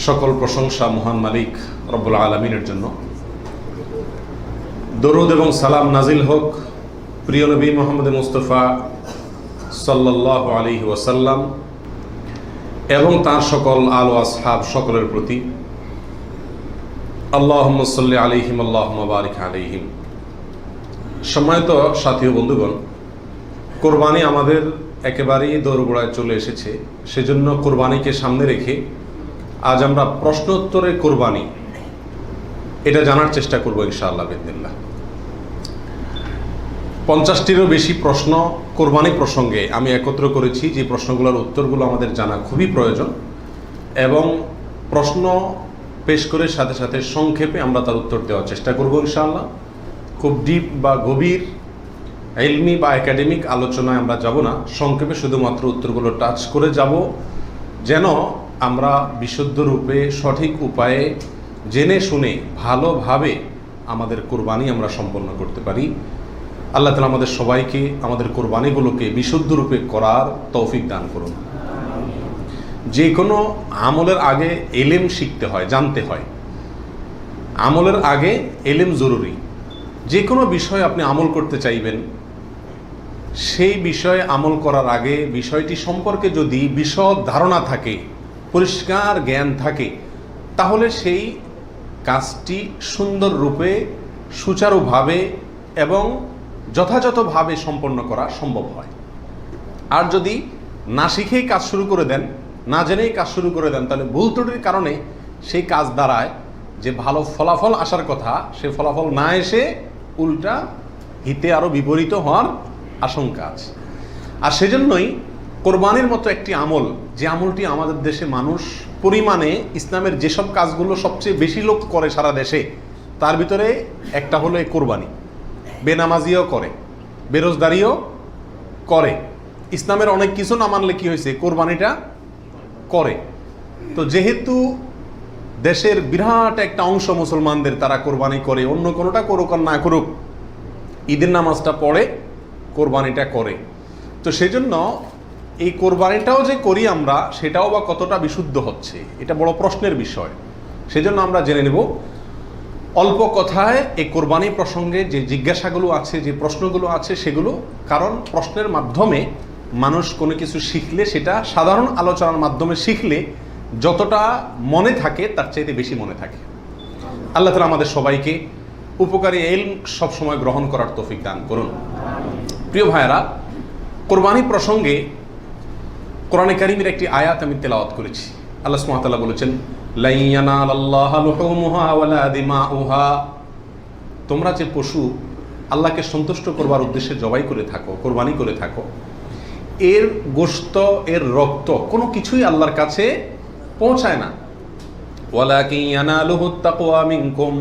সকল প্রশংসা মহান মালিক রব্বুল আলামিনের জন্য। দরুদ এবং সালাম নাজিল হোক প্রিয় নবী মুহাম্মদ মুস্তাফা সাল্লাল্লাহু আলাইহি ওয়াসাল্লাম এবং তার সকল আল ও আসহাব সকলের প্রতি। আল্লাহুম্মা সাল্লি আলাইহিম আল্লাহুম্মা বারিক আলাইহিম। সম্মানিত সাথী ও বন্ধুগণ, কোরবানি আমাদের একেবারেই দোরগোড়ায় চলে এসেছে। সেজন্য কোরবানিকে সামনে রেখে আজ আমরা প্রশ্নোত্তরে কোরবানি এটা জানার চেষ্টা করব ইনশাআল্লাহ বিদিনিল্লাহ। 50টিরও বেশি প্রশ্ন কোরবানি প্রসঙ্গে আমি একত্র করেছি, যে প্রশ্নগুলোর উত্তরগুলো আমাদের জানা খুবই প্রয়োজন, এবং প্রশ্ন পেশ করে সাথে সাথে সংক্ষেপে আমরা তার উত্তর দেওয়ার চেষ্টা করব ইনশাআল্লাহ। খুব ডিপ বা গভীর ইলমি বা একাডেমিক আলোচনায় আমরা যাব না, সংক্ষেপে শুধুমাত্র উত্তরগুলো টাচ করে যাব, যেন আমরা বিশুদ্ধ রূপে সঠিক উপায়ে জেনে শুনে ভালোভাবে আমাদের কোরবানি আমরা সম্পন্ন করতে পারি। আল্লাহ তাআলা আমাদের সবাইকে আমাদের কোরবানিগুলোকে বিশুদ্ধ রূপে করার তৌফিক দান করুন। যে কোনো আমলের আগে ইলম শিখতে হয়, জানতে হয়। আমলের আগে ইলম জরুরি। যে কোনো বিষয়ে আপনি আমল করতে চাইবেন, সেই বিষয়ে আমল করার আগে বিষয়টি সম্পর্কে যদি বিশদ ধারণা থাকে, পরিষ্কার জ্ঞান থাকে, তাহলে সেই কাজটি সুন্দর রূপে সুচারুভাবে এবং যথাযথভাবে সম্পন্ন করা সম্ভব হয়। আর যদি না শিখেই কাজ শুরু করে দেন, না জেনেই কাজ শুরু করে দেন, তাহলে ভুল ত্রুটির কারণে সেই কাজ দ্বারায় যে ভালো ফলাফল আসার কথা, সে ফলাফল না এসে উল্টা হিতে আরও বিপরীত হওয়ার আশঙ্কা আছে। আর সেজন্যই কোরবানির মতো একটি আমল, যে আমলটি আমাদের দেশে মানুষ পরিমাণে ইসলামের যেসব কাজগুলো সবচেয়ে বেশি লোক করে সারা দেশে, তার ভিতরে একটা হলো এই কোরবানি। বেনামাজিও করে, বেরোজগারিও করে, ইসলামের অনেক কিছু না মানলে কি হয়েছে, কোরবানিটা করে। তো যেহেতু দেশের বিরাট একটা অংশ মুসলমানদের তারা কোরবানি করে, অন্য কোনোটা করুক আর না করুক, ঈদের নামাজটা পড়ে, কোরবানিটা করে। তো সেজন্য এই কোরবানিটাও যে করি আমরা, সেটাও বা কতটা বিশুদ্ধ হচ্ছে, এটা বড় প্রশ্নের বিষয়। সেজন্য আমরা জেনে নেব অল্প কথায় এই কোরবানি প্রসঙ্গে যে জিজ্ঞাসাগুলো আছে, যে প্রশ্নগুলো আছে সেগুলো। কারণ প্রশ্নের মাধ্যমে মানুষ কোনো কিছু শিখলে, সেটা সাধারণ আলোচনার মাধ্যমে শিখলে যতটা মনে থাকে তার চাইতে বেশি মনে থাকে। আল্লাহ তাআলা আমাদের সবাইকে উপকারী ইলম সবসময় গ্রহণ করার তৌফিক দান করুন। প্রিয় ভাইয়েরা, কোরবানি প্রসঙ্গে কোরআনে কারীমের একটি আয়াত আমি তেলাওয়াত করেছি। আল্লাহ সুবহানাহু ওয়া তাআলা বলেছেন, লা ইয়ানালাল্লাহা লুহুমুহা ওয়ালা দিমাউহা। তোমরা যে পশু আল্লাহকে সন্তুষ্ট করবার উদ্দেশ্যে জবাই করে থাকো, কোরবানি করে থাকো, এর গোশত, এর রক্ত কোনো কিছুই আল্লাহর কাছে পৌঁছায় না। ওয়ালাকিন ইয়ানালুহুত তাকওয়া মিনকুম,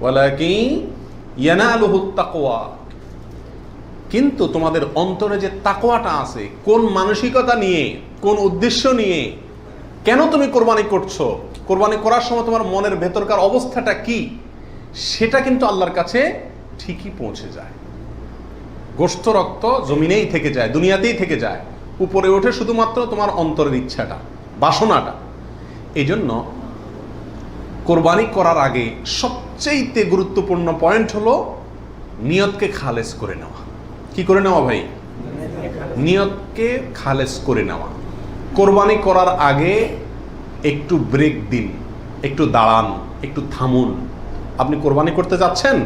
ওয়ালাকিন ইয়ানালুহুত তাকওয়া। কিন্তু তোমাদের অন্তরে যে তাকওয়াটা আছে, কোন মানসিকতা নিয়ে, কোন উদ্দেশ্য নিয়ে, কেন তুমি কোরবানি করছো, কোরবানি করার সময় তোমার মনের ভেতরকার অবস্থাটা কি, সেটা কিন্তু আল্লাহর কাছে ঠিকই পৌঁছে যায়। গোশত রক্ত জমিনেই থেকে যায়, দুনিয়াতেই থেকে যায়, উপরে ওঠে শুধুমাত্র তোমার অন্তরের ইচ্ছাটা, বাসনাটা। এই জন্য কোরবানি করার আগে সবচেয়ে গুরুত্বপূর্ণ পয়েন্ট হলো নিয়তকে খালেস করে নেওয়া। কি করে নেওয়া ভাই? নিয়তকে খালেস করে নেওয়া। কোরবানি করার আগে একটু ব্রেক দিন, একটু দাঁড়ান, একটু থামুন। আপনি কোরবানি করতে যাচ্ছেন,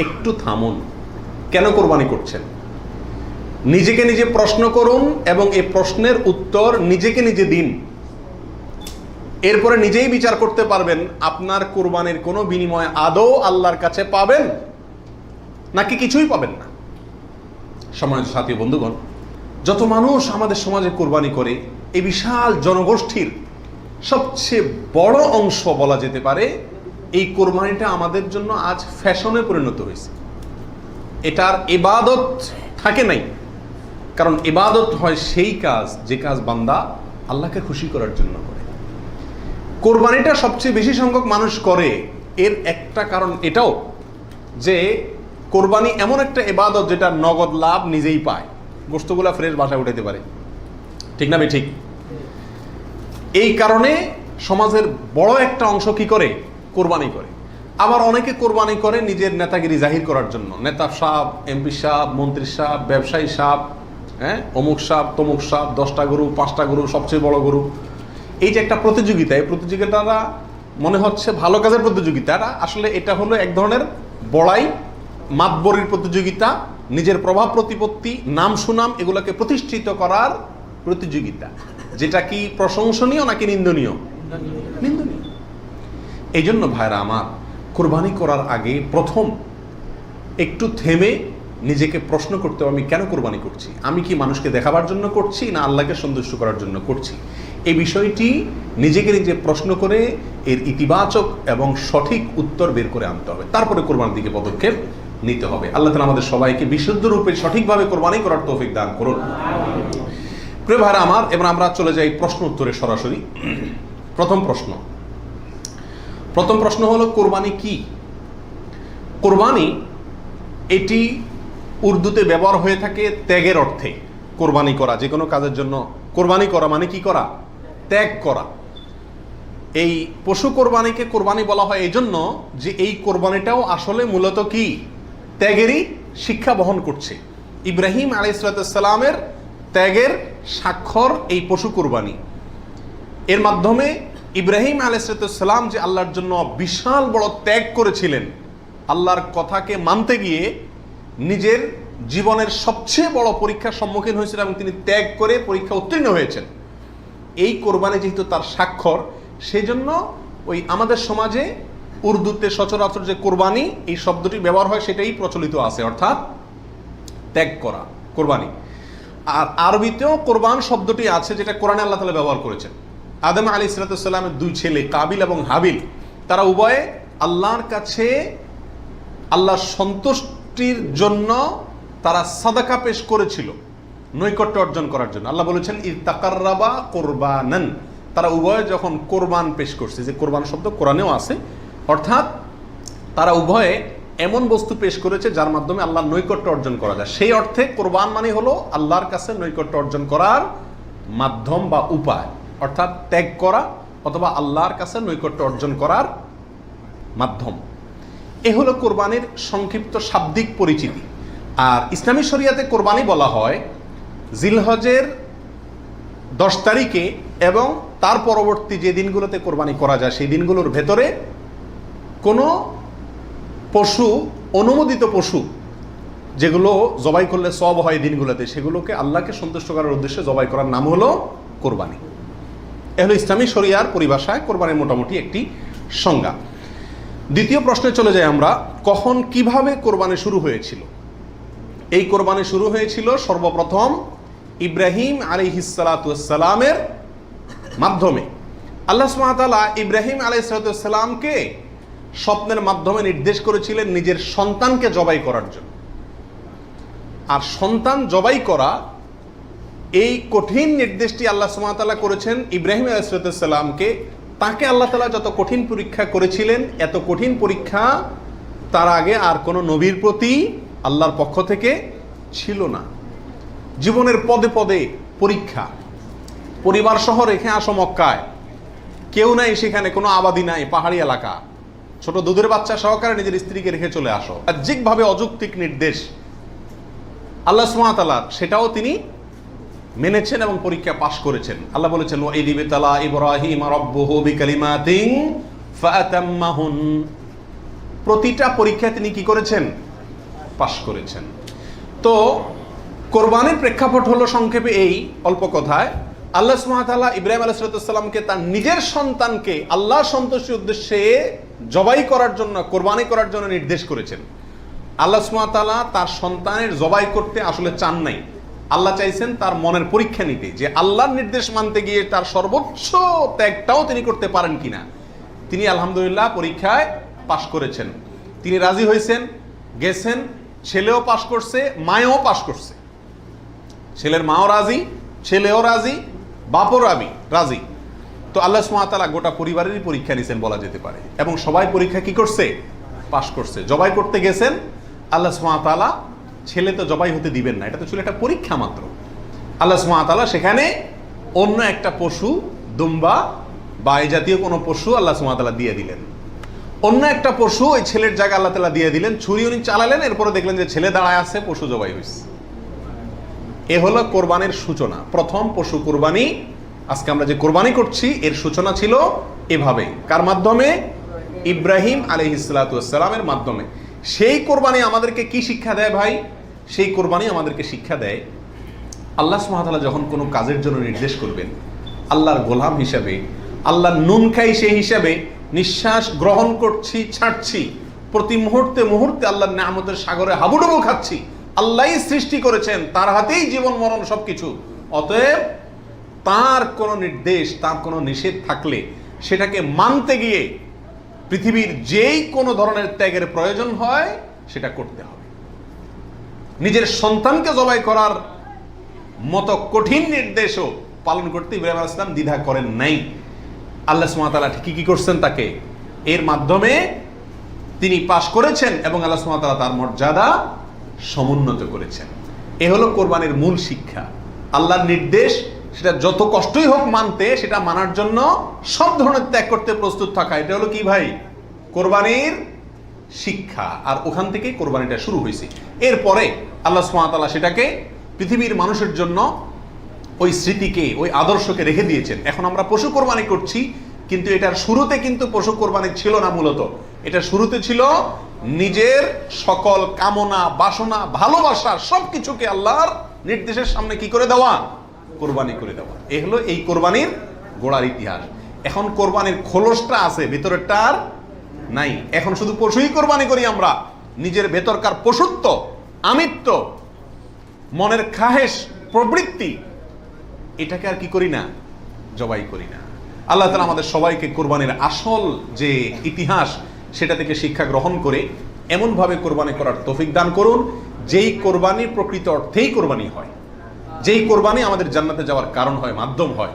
একটু থামুন। কেন কোরবানি করছেন? নিজেকে নিজে প্রশ্ন করুন এবং এই প্রশ্নের উত্তর নিজেকে নিজে দিন। এরপরে নিজেই বিচার করতে পারবেন আপনার কোরবানির কোনো বিনিময় আদৌ আল্লাহর কাছে পাবেন নাকি কিছুই পাবেন না। সম্মানিত সাথী বন্ধুগণ, যত মানুষ আমাদের সমাজে কোরবানি করে, এই বিশাল জনগোষ্ঠীর সবচেয়ে বড় অংশ বলা যেতে পারে এই কোরবানিটা আমাদের জন্য আজ ফ্যাশনে পরিণত হয়েছে। এটার ইবাদত থাকে নাই। কারণ ইবাদত হয় সেই কাজ, যে কাজ বান্দা আল্লাহকে খুশি করার জন্য করে। কোরবানিটা সবচেয়ে বেশি সংখ্যক মানুষ করে, এর একটা কারণ এটাও যে কোরবানি এমন একটা ইবাদত যেটা নগদ লাভ নিজেই পায়, গোশতগুলা ফ্রেশ বাসায় উঠাইতে পারে, ঠিক না ভাই? ঠিক। এই কারণে সমাজের বড় একটা অংশ কি করে? কোরবানি করে। আবার অনেকে কোরবানি করে নিজের নেতাগিরি জাহির করার জন্য। নেতা সাহেব, এমপি সাহেব, মন্ত্রী সাহেব, ব্যবসায়ী সাহেব, অমুক সাহেব, তমুক সাহেব, 10টা গরু, 5টা গরু, সবচেয়ে বড় গরু। এই যে একটা প্রতিযোগিতা, এই প্রতিযোগিতাটা মনে হচ্ছে ভালো কাজের প্রতিযোগিতা, আসলে এটা হলো এক ধরনের বড়াই, মাতবরির প্রতিযোগিতা, নিজের প্রভাব প্রতিপত্তি, নাম সুনাম এগুলোকে প্রতিষ্ঠিত করার প্রতিযোগিতা, যেটা কি প্রশংসনীয় নাকি নিন্দনীয়? নিন্দনীয়। এই জন্য ভাইরা আমার, কোরবানি করার আগে প্রথম একটু থেমে নিজেকে প্রশ্ন করতে হবে, আমি কেন কোরবানি করছি? আমি কি মানুষকে দেখাবার জন্য করছি না আল্লাহকে সন্তুষ্ট করার জন্য করছি? এই বিষয়টি নিজেকে নিজে প্রশ্ন করে এর ইতিবাচক এবং সঠিক উত্তর বের করে আনতে হবে, তারপরে কোরবানির দিকে পদক্ষেপ নিতে হবে। আল্লাহ তাআলা আমাদের সবাইকে বিশুদ্ধ রূপে সঠিকভাবে কোরবানি করার তৌফিক দান করুন। প্রিয় ভাইরা আমার, এবার আমরা চলে যাই প্রশ্ন উত্তরে সরাসরি। প্রথম প্রশ্ন হলো, কোরবানি কি? কোরবানি এটি উর্দুতে ব্যবহার হয়ে থাকে ত্যাগের অর্থে। কোরবানি করা, যে কোনো কাজের জন্য কোরবানি করা মানে কি করা? ত্যাগ করা। এই পশু কোরবানিকে কোরবানি বলা হয় এই জন্য যে এই কোরবানিটাও আসলে মূলত কি? ত্যাগেরই শিক্ষা বহন করছে। ইব্রাহিম আলাইহিস সালামের ত্যাগের স্বাক্ষর এই পশু কোরবানি। এর মাধ্যমে ইব্রাহিম আলাইহিস সালাম যে আল্লাহর জন্য বিশাল বড় ত্যাগ করেছিলেন, আল্লাহর কথাকে মানতে গিয়ে নিজের জীবনের সবচেয়ে বড় পরীক্ষার সম্মুখীন হয়েছিলেন এবং তিনি ত্যাগ করে পরীক্ষা উত্তীর্ণ হয়েছেন। এই কোরবানি যেহেতু তার স্বাক্ষর, সেই জন্য ওই আমাদের সমাজে উর্দুতে সচরাচর যে কোরবানি এই শব্দটি ব্যবহার হয় সেটাই প্রচলিত আছে, অর্থাৎ ত্যাগ করা, কোরবানি। আর আরবিতেও কোরবান শব্দটি আছে, যেটা কোরআনে আল্লাহ তাআলা ব্যবহার করেছেন। আদম আলাইহিস সালামের 2 ছেলে কাবিল এবং হাবিল, তারা উভয়ে আল্লাহর কাছে আল্লাহর সন্তুষ্টির জন্য তারা সাদাকা পেশ করেছিল, নৈকট্য অর্জন করার জন্য। আল্লাহ বলেছেন ইত্তাকাররাবা কোরবানান, তারা উভয়ে যখন কোরবান পেশ করছে, যে কোরবান শব্দ কোরআনেও আছে, অর্থাৎ তারা উভয়ে এমন বস্তু পেশ করেছে যার মাধ্যমে আল্লাহর নৈকট্য অর্জন করা যায়। সেই অর্থে কোরবান মানে হলো আল্লাহর কাছে নৈকট্য অর্জন করার মাধ্যম বা উপায়, অর্থাৎ ত্যাগ করা অথবা আল্লাহর কাছে নৈকট্য অর্জন করার মাধ্যম। এ হলো কোরবানির সংক্ষিপ্ত শাব্দিক পরিচিতি। আর ইসলামী শরিয়াতে কোরবানি বলা হয় জিলহজের 10 তারিখে এবং তার পরবর্তী যে দিনগুলোতে কোরবানি করা যায় সেই দিনগুলোর ভেতরে কোনো পশু, অনুমোদিত পশু যেগুলো জবাই করলে সওয়াব হয় দিনগুলোতে, সেগুলোকে আল্লাহকে সন্তুষ্ট করার উদ্দেশ্যে জবাই করার নাম হলো কোরবানি। এ হলো ইসলামী শরিয়ার পরিভাষায় কোরবানির মোটামুটি একটি সংজ্ঞা। দ্বিতীয় প্রশ্নে চলে যাই আমরা, কখন কিভাবে কোরবানি শুরু হয়েছিল? এই কোরবানি শুরু হয়েছিল সর্বপ্রথম ইব্রাহিম আলাইহিস সালামের মাধ্যমে। আল্লাহ সুবহানাহু ওয়া তাআলা ইব্রাহিম আলাইহিস সালামকে স্বপ্নের মাধ্যমে নির্দেশ করেছিলেন নিজের সন্তানকে জবাই করার জন্য। আর সন্তান জবাই করা, এই কঠিন নির্দেশটি আল্লাহ সুবহানাহু ওয়া তাআলা করেছেন ইব্রাহিম আলাইহিস সালামকে। তাকে আল্লাহ তাআলা যত কঠিন পরীক্ষা করেছিলেন, এত কঠিন পরীক্ষা তার আগে আর কোনো নবীর প্রতি আল্লাহর পক্ষ থেকে ছিল না। জীবনের পদে পদে পরীক্ষা। পরিবার সহ রেখে আসো মক্কায়, কেউ নাই সেখানে, কোনো আবাদি নাই, পাহাড়ি এলাকা, ছোট দুধের বাচ্চা সহকারে নিজের স্ত্রীকে রেখে চলে আসো। বাহ্যিকভাবে অযৌক্তিক নির্দেশ আল্লাহ সুবহানাহু ওয়া তাআলা, সেটাও তিনি মেনেছেন এবং পরীক্ষা পাশ করেছেন। আল্লাহ বলেছেন ওয়া ইযি বিতালা ইব্রাহিম রাব্বুহু বিকালিমাতিন ফাআতাম্মাহুন, প্রতিটা পরীক্ষায় তিনি কি করেছেন? পাশ করেছেন। তো কোরবানির প্রেক্ষাপট হলো সংক্ষেপে এই অল্প কথায়, আল্লাহ সুবহানাহু ওয়া তাআলা ইব্রাহিম আলাইহিস সালামকে তার নিজের সন্তানকে আল্লাহ সন্তুষ্টির উদ্দেশ্যে জবাই করার জন্য, কোরবানি করার জন্য নির্দেশ করেছেন। আল্লাহ সুবহানাহু ওয়া তাআলা তার সন্তানের জবাই করতে আসলে চান নাই। আল্লাহ চাইছেন তার মনের পরীক্ষা নিতে, যে আল্লাহর নির্দেশ মানতে গিয়ে তার সর্বোচ্চ ত্যাগটাও তিনি করতে পারেন কিনা। তিনি আলহামদুলিল্লাহ পরীক্ষায় পাশ করেছেন। তিনি রাজি হয়েছেন, গেছেন, ছেলেও পাশ করছে, মায়েও পাশ করছে। ছেলের মাও রাজি, ছেলেও রাজি, বাপও রাজি। তো আল্লাহ সুবহানাহু ওয়া তাআলা গোটা পরিবারেরই পরীক্ষা নিয়েছেন বলা যেতে পারে, এবং সবাই পরীক্ষা কি করছে? পাশ করছে। জবাই করতে গেছেন, আল্লাহ সুবহানাহু ওয়া তাআলা ছেলে তো জবাই হতে দিবেন না, এটা তো ছিল একটা পরীক্ষা মাত্র। আল্লাহ সুবহানাহু ওয়া তাআলা সেখানে অন্য একটা পশু, দুম্বা বা এই জাতীয় কোনো পশু আল্লাহ সুবহানাহু ওয়া তাআলা দিয়ে দিলেন। অন্য একটা পশু ওই ছেলের জায়গায় আল্লাহ তাআলা দিয়ে দিলেন, ছুরি উনি চালালেন, এরপরে দেখলেন যে ছেলে দাঁড়ায় আছে, পশু জবাই হয়েছে। এ হলো কোরবানির সূচনা। প্রথম পশু কোরবানি, আজকে আমরা যে কোরবানি করছি এর সূচনা ছিল এভাবে। কার মাধ্যমে? ইব্রাহিম আলাইহিস সালাতু ওয়াস সালামের মাধ্যমে। সেই কোরবানি আমাদেরকে কি শিক্ষা দেয় ভাই? সেই কোরবানি আমাদেরকে শিক্ষা দেয় আল্লাহ সুবহানাহু ওয়া তাআলা যখন কোনো কাজের জন্য নির্দেশ করবেন, আল্লাহর গোলাম হিসাবে, আল্লাহর নুন খাই সেই হিসাবে নিঃশ্বাস গ্রহণ করছি, ছাড়ছি, প্রতি মুহূর্তে মুহূর্তে আল্লাহর নিয়ামতের সাগরে হাবুডুবু খাচ্ছি। আল্লাহই সৃষ্টি করেছেন, তার হাতেই জীবন মরণ সবকিছু। অতএব তার কোনো নির্দেশ, তার কোনো নিষেধ থাকলে সেটাকে মানতে গিয়ে পৃথিবীর যেই কোনো ধরনের ত্যাগের প্রয়োজন হয় সেটা করতে হবে। নিজের সন্তানকে জবাই করার মতো কঠিন নির্দেশও পালন করতে ইব্রাহিম আলাইহিস সালাম দ্বিধা করেন নাই। আল্লাহ সুবহানাহু ওয়া তাআলা ঠিকই কি করছেন, তাকে এর মাধ্যমে তিনি পাশ করেছেন এবং আল্লাহ সুবহানাহু ওয়া তাআলা তার মর্যাদা সমুন্নত করেছেন। এ হলো কোরবানির মূল শিক্ষা। আল্লাহর নির্দেশ, সেটা যত কষ্টই হোক মানতে, সেটা মানার জন্য সব ধরনের ত্যাগ করতে প্রস্তুত থাকা, এটা হলো কি ভাই? কোরবানির শিক্ষা। আর ওখান থেকেই কোরবানিটা শুরু হয়েছে। এরপরে আল্লাহ সুবহানাহু ওয়া তাআলা সেটাকে পৃথিবীর মানুষের জন্য ওই স্মৃতিকে, ওই আদর্শকে রেখে দিয়েছেন। এখন আমরা পশু কোরবানি করছি, কিন্তু এটার শুরুতে কিন্তু পশু কোরবানি ছিল না। মূলত এটা শুরুতে ছিল নিজের সকল কামনা, বাসনা, ভালোবাসা সবকিছুকে আল্লাহর নির্দেশের সামনে কি করে দেওয়া? কোরবানি করে দেওয়া। এ হলো এই কোরবানির গোড়ার ইতিহাস। এখন কোরবানির খোলসটা আছে, ভেতরেরটা আর নাই। এখন শুধু পশুই কোরবানি করি আমরা। নিজের ভেতরকার পশুত্ব, আমিত্ব, মনের খাহেশ, প্রবৃত্তি, এটাকে আর কি করি না? জবাই করি না। আল্লাহ তাআলা আমাদের সবাইকে কোরবানির আসল যে ইতিহাস সেটা থেকে শিক্ষা গ্রহণ করে এমনভাবে কোরবানি করার তৌফিক দান করুন, যেই কোরবানি প্রকৃত অর্থেই কোরবানি হয়, যেই কোরবানি আমাদের জান্নাতে যাওয়ার কারণ হয়, মাধ্যম হয়,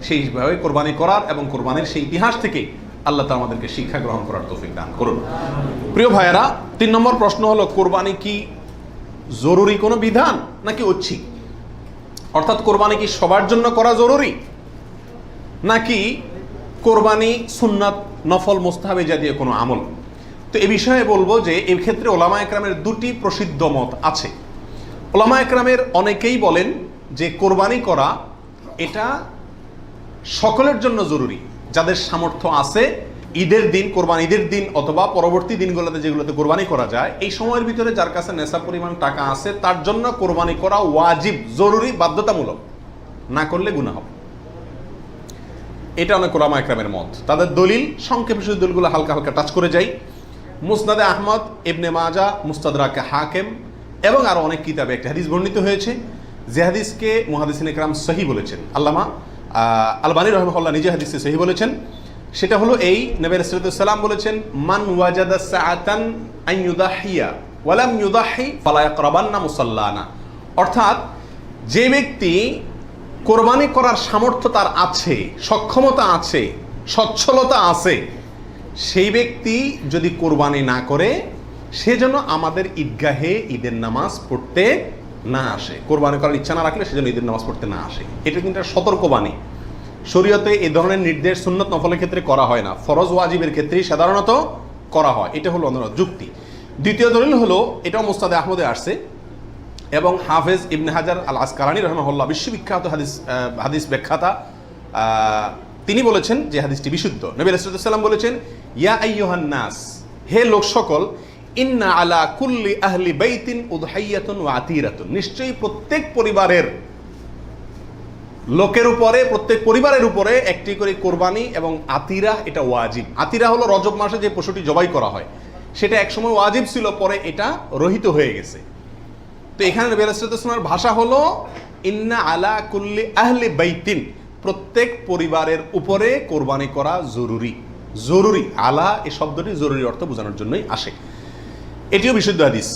সেইভাবে কোরবানি করার এবং কোরবানির সেই ইতিহাস থেকে আল্লাহ তাআলা আমাদেরকে শিক্ষা গ্রহণ করার তৌফিক দান করুন। প্রিয় ভাইয়েরা, 3 নম্বর প্রশ্ন হলো, কোরবানি কি জরুরি কোনো বিধান নাকি ঐচ্ছিক? অর্থাৎ কোরবানি কি সবার জন্য করা জরুরি, নাকি কোরবানি সুন্নাত, নফল, মুস্তাহাব জাতীয় কোনো আমল? তো এ বিষয়ে বলবো যে এই ক্ষেত্রে ওলামা একরামের 2টি প্রসিদ্ধ মত আছে। ওলামা একরামের অনেকেই বলেন যে কোরবানি করা এটা সকলের জন্য জরুরি। যাদের সামর্থ্য আছে, ঈদের দিন, কোরবানি ঈদের দিন অথবা পরবর্তী দিনগুলোতে যেগুলোতে কোরবানি করা যায়, এই সময়ের ভিতরে যার কাছে নেশা পরিমাণ টাকা আছে, তার জন্য কোরবানি করা ওয়াজিব, জরুরি, বাধ্যতামূলক। না করলে গুনাহ হবে। এটা অনেক ওলামা একরামের মত। তাদের দলিল, সংক্ষেপে শুধু দলিলগুলো হালকা হালকা টাচ করে যাই। মুসনাদে আহমদ, ইবনে মাজা, মুস্তাদরাকে হাকিম এবং আরো অনেক কিতাবে একটা হাদিস বর্ণিত হয়েছে, যে হাদিসকে মুহাদ্দিসিন ইকরাম সহিহ বলেছেন। আল্লামা আলবানী রাহিমাহুল্লাহ নিজে হাদিসে সহিহ বলেছেন। সেটা হলো এই, নবী সাল্লাল্লাহু আলাইহি ওয়াসাল্লাম বলেছেন, মান ওয়াজাদা সাআতান আন ইউদাহিয়া ওয়া লাম ইউদাহি ফালা ইয়াকরাবান্না মুসাল্লানা। অর্থাৎ যে ব্যক্তি কোরবানি করার সামর্থ্য তার আছে, সক্ষমতা আছে, সচ্ছলতা আছে, সেই ব্যক্তি যদি কোরবানি না করে, সে যেন আমাদের ঈদগাহে ঈদের নামাজ পড়তে না আসে। কোরবানি করার ইচ্ছা না রাখলে সেজন্য ঈদের নামাজ পড়তে না আসে। এটা কিন্তু একটা সতর্কবাণী। শরীয়তে এই ধরনের নির্দেশ সুন্নত নফলের ক্ষেত্রে করা হয় না, ফরজ ওয়াজিবের ক্ষেত্রেই সাধারণত করা হয়। এটা হলো অন্য যুক্তি। দ্বিতীয় দলিল হলো, এটাও মুস্তাদে আহমদে আসছে এবং হাফেজ ইবনে হাজার আল আসকালানী রাহিমাহুল্লাহ, বিশ্ববিখ্যাত হাদিস ব্যাখ্যাতা, তিনি বলেছেন যে হাদিসটি বিশুদ্ধ। নবী সাল্লাল্লাহু আলাইহি ওয়াসাল্লাম বলেছেন, ইয়া আইয়ুহান নাস, হে লোক সকল, ইন্না আলা কুল্লি আহলি বাইতিন উদহাইয়াতুন ওয়া আতিরাতুন, নিশ্চয়ই প্রত্যেক পরিবারের লোকের উপরে, প্রত্যেক পরিবারের উপরে একটি করে কোরবানি এবং আতিরা, এটা ওয়াজিব। আতিরা হলো রজব মাসে যে পশুটি জবাই করা হয়, সেটা একসময় ওয়াজিব ছিল, পরে এটা রহিত হয়ে গেছে। তো এখানে নবী সাল্লাল্লাহু আলাইহি ওয়াসাল্লামের ভাষা হলো ইন্না আলা কুল্লি আহলি বাইতিন, প্রত্যেক পরিবারের উপরে কোরবানি করা জরুরি। জরুরি, আলা এই শব্দটি জরুরি অর্থ বোঝানোর জন্যই আসে। এটিও বিশুদ্ধ হাদিস।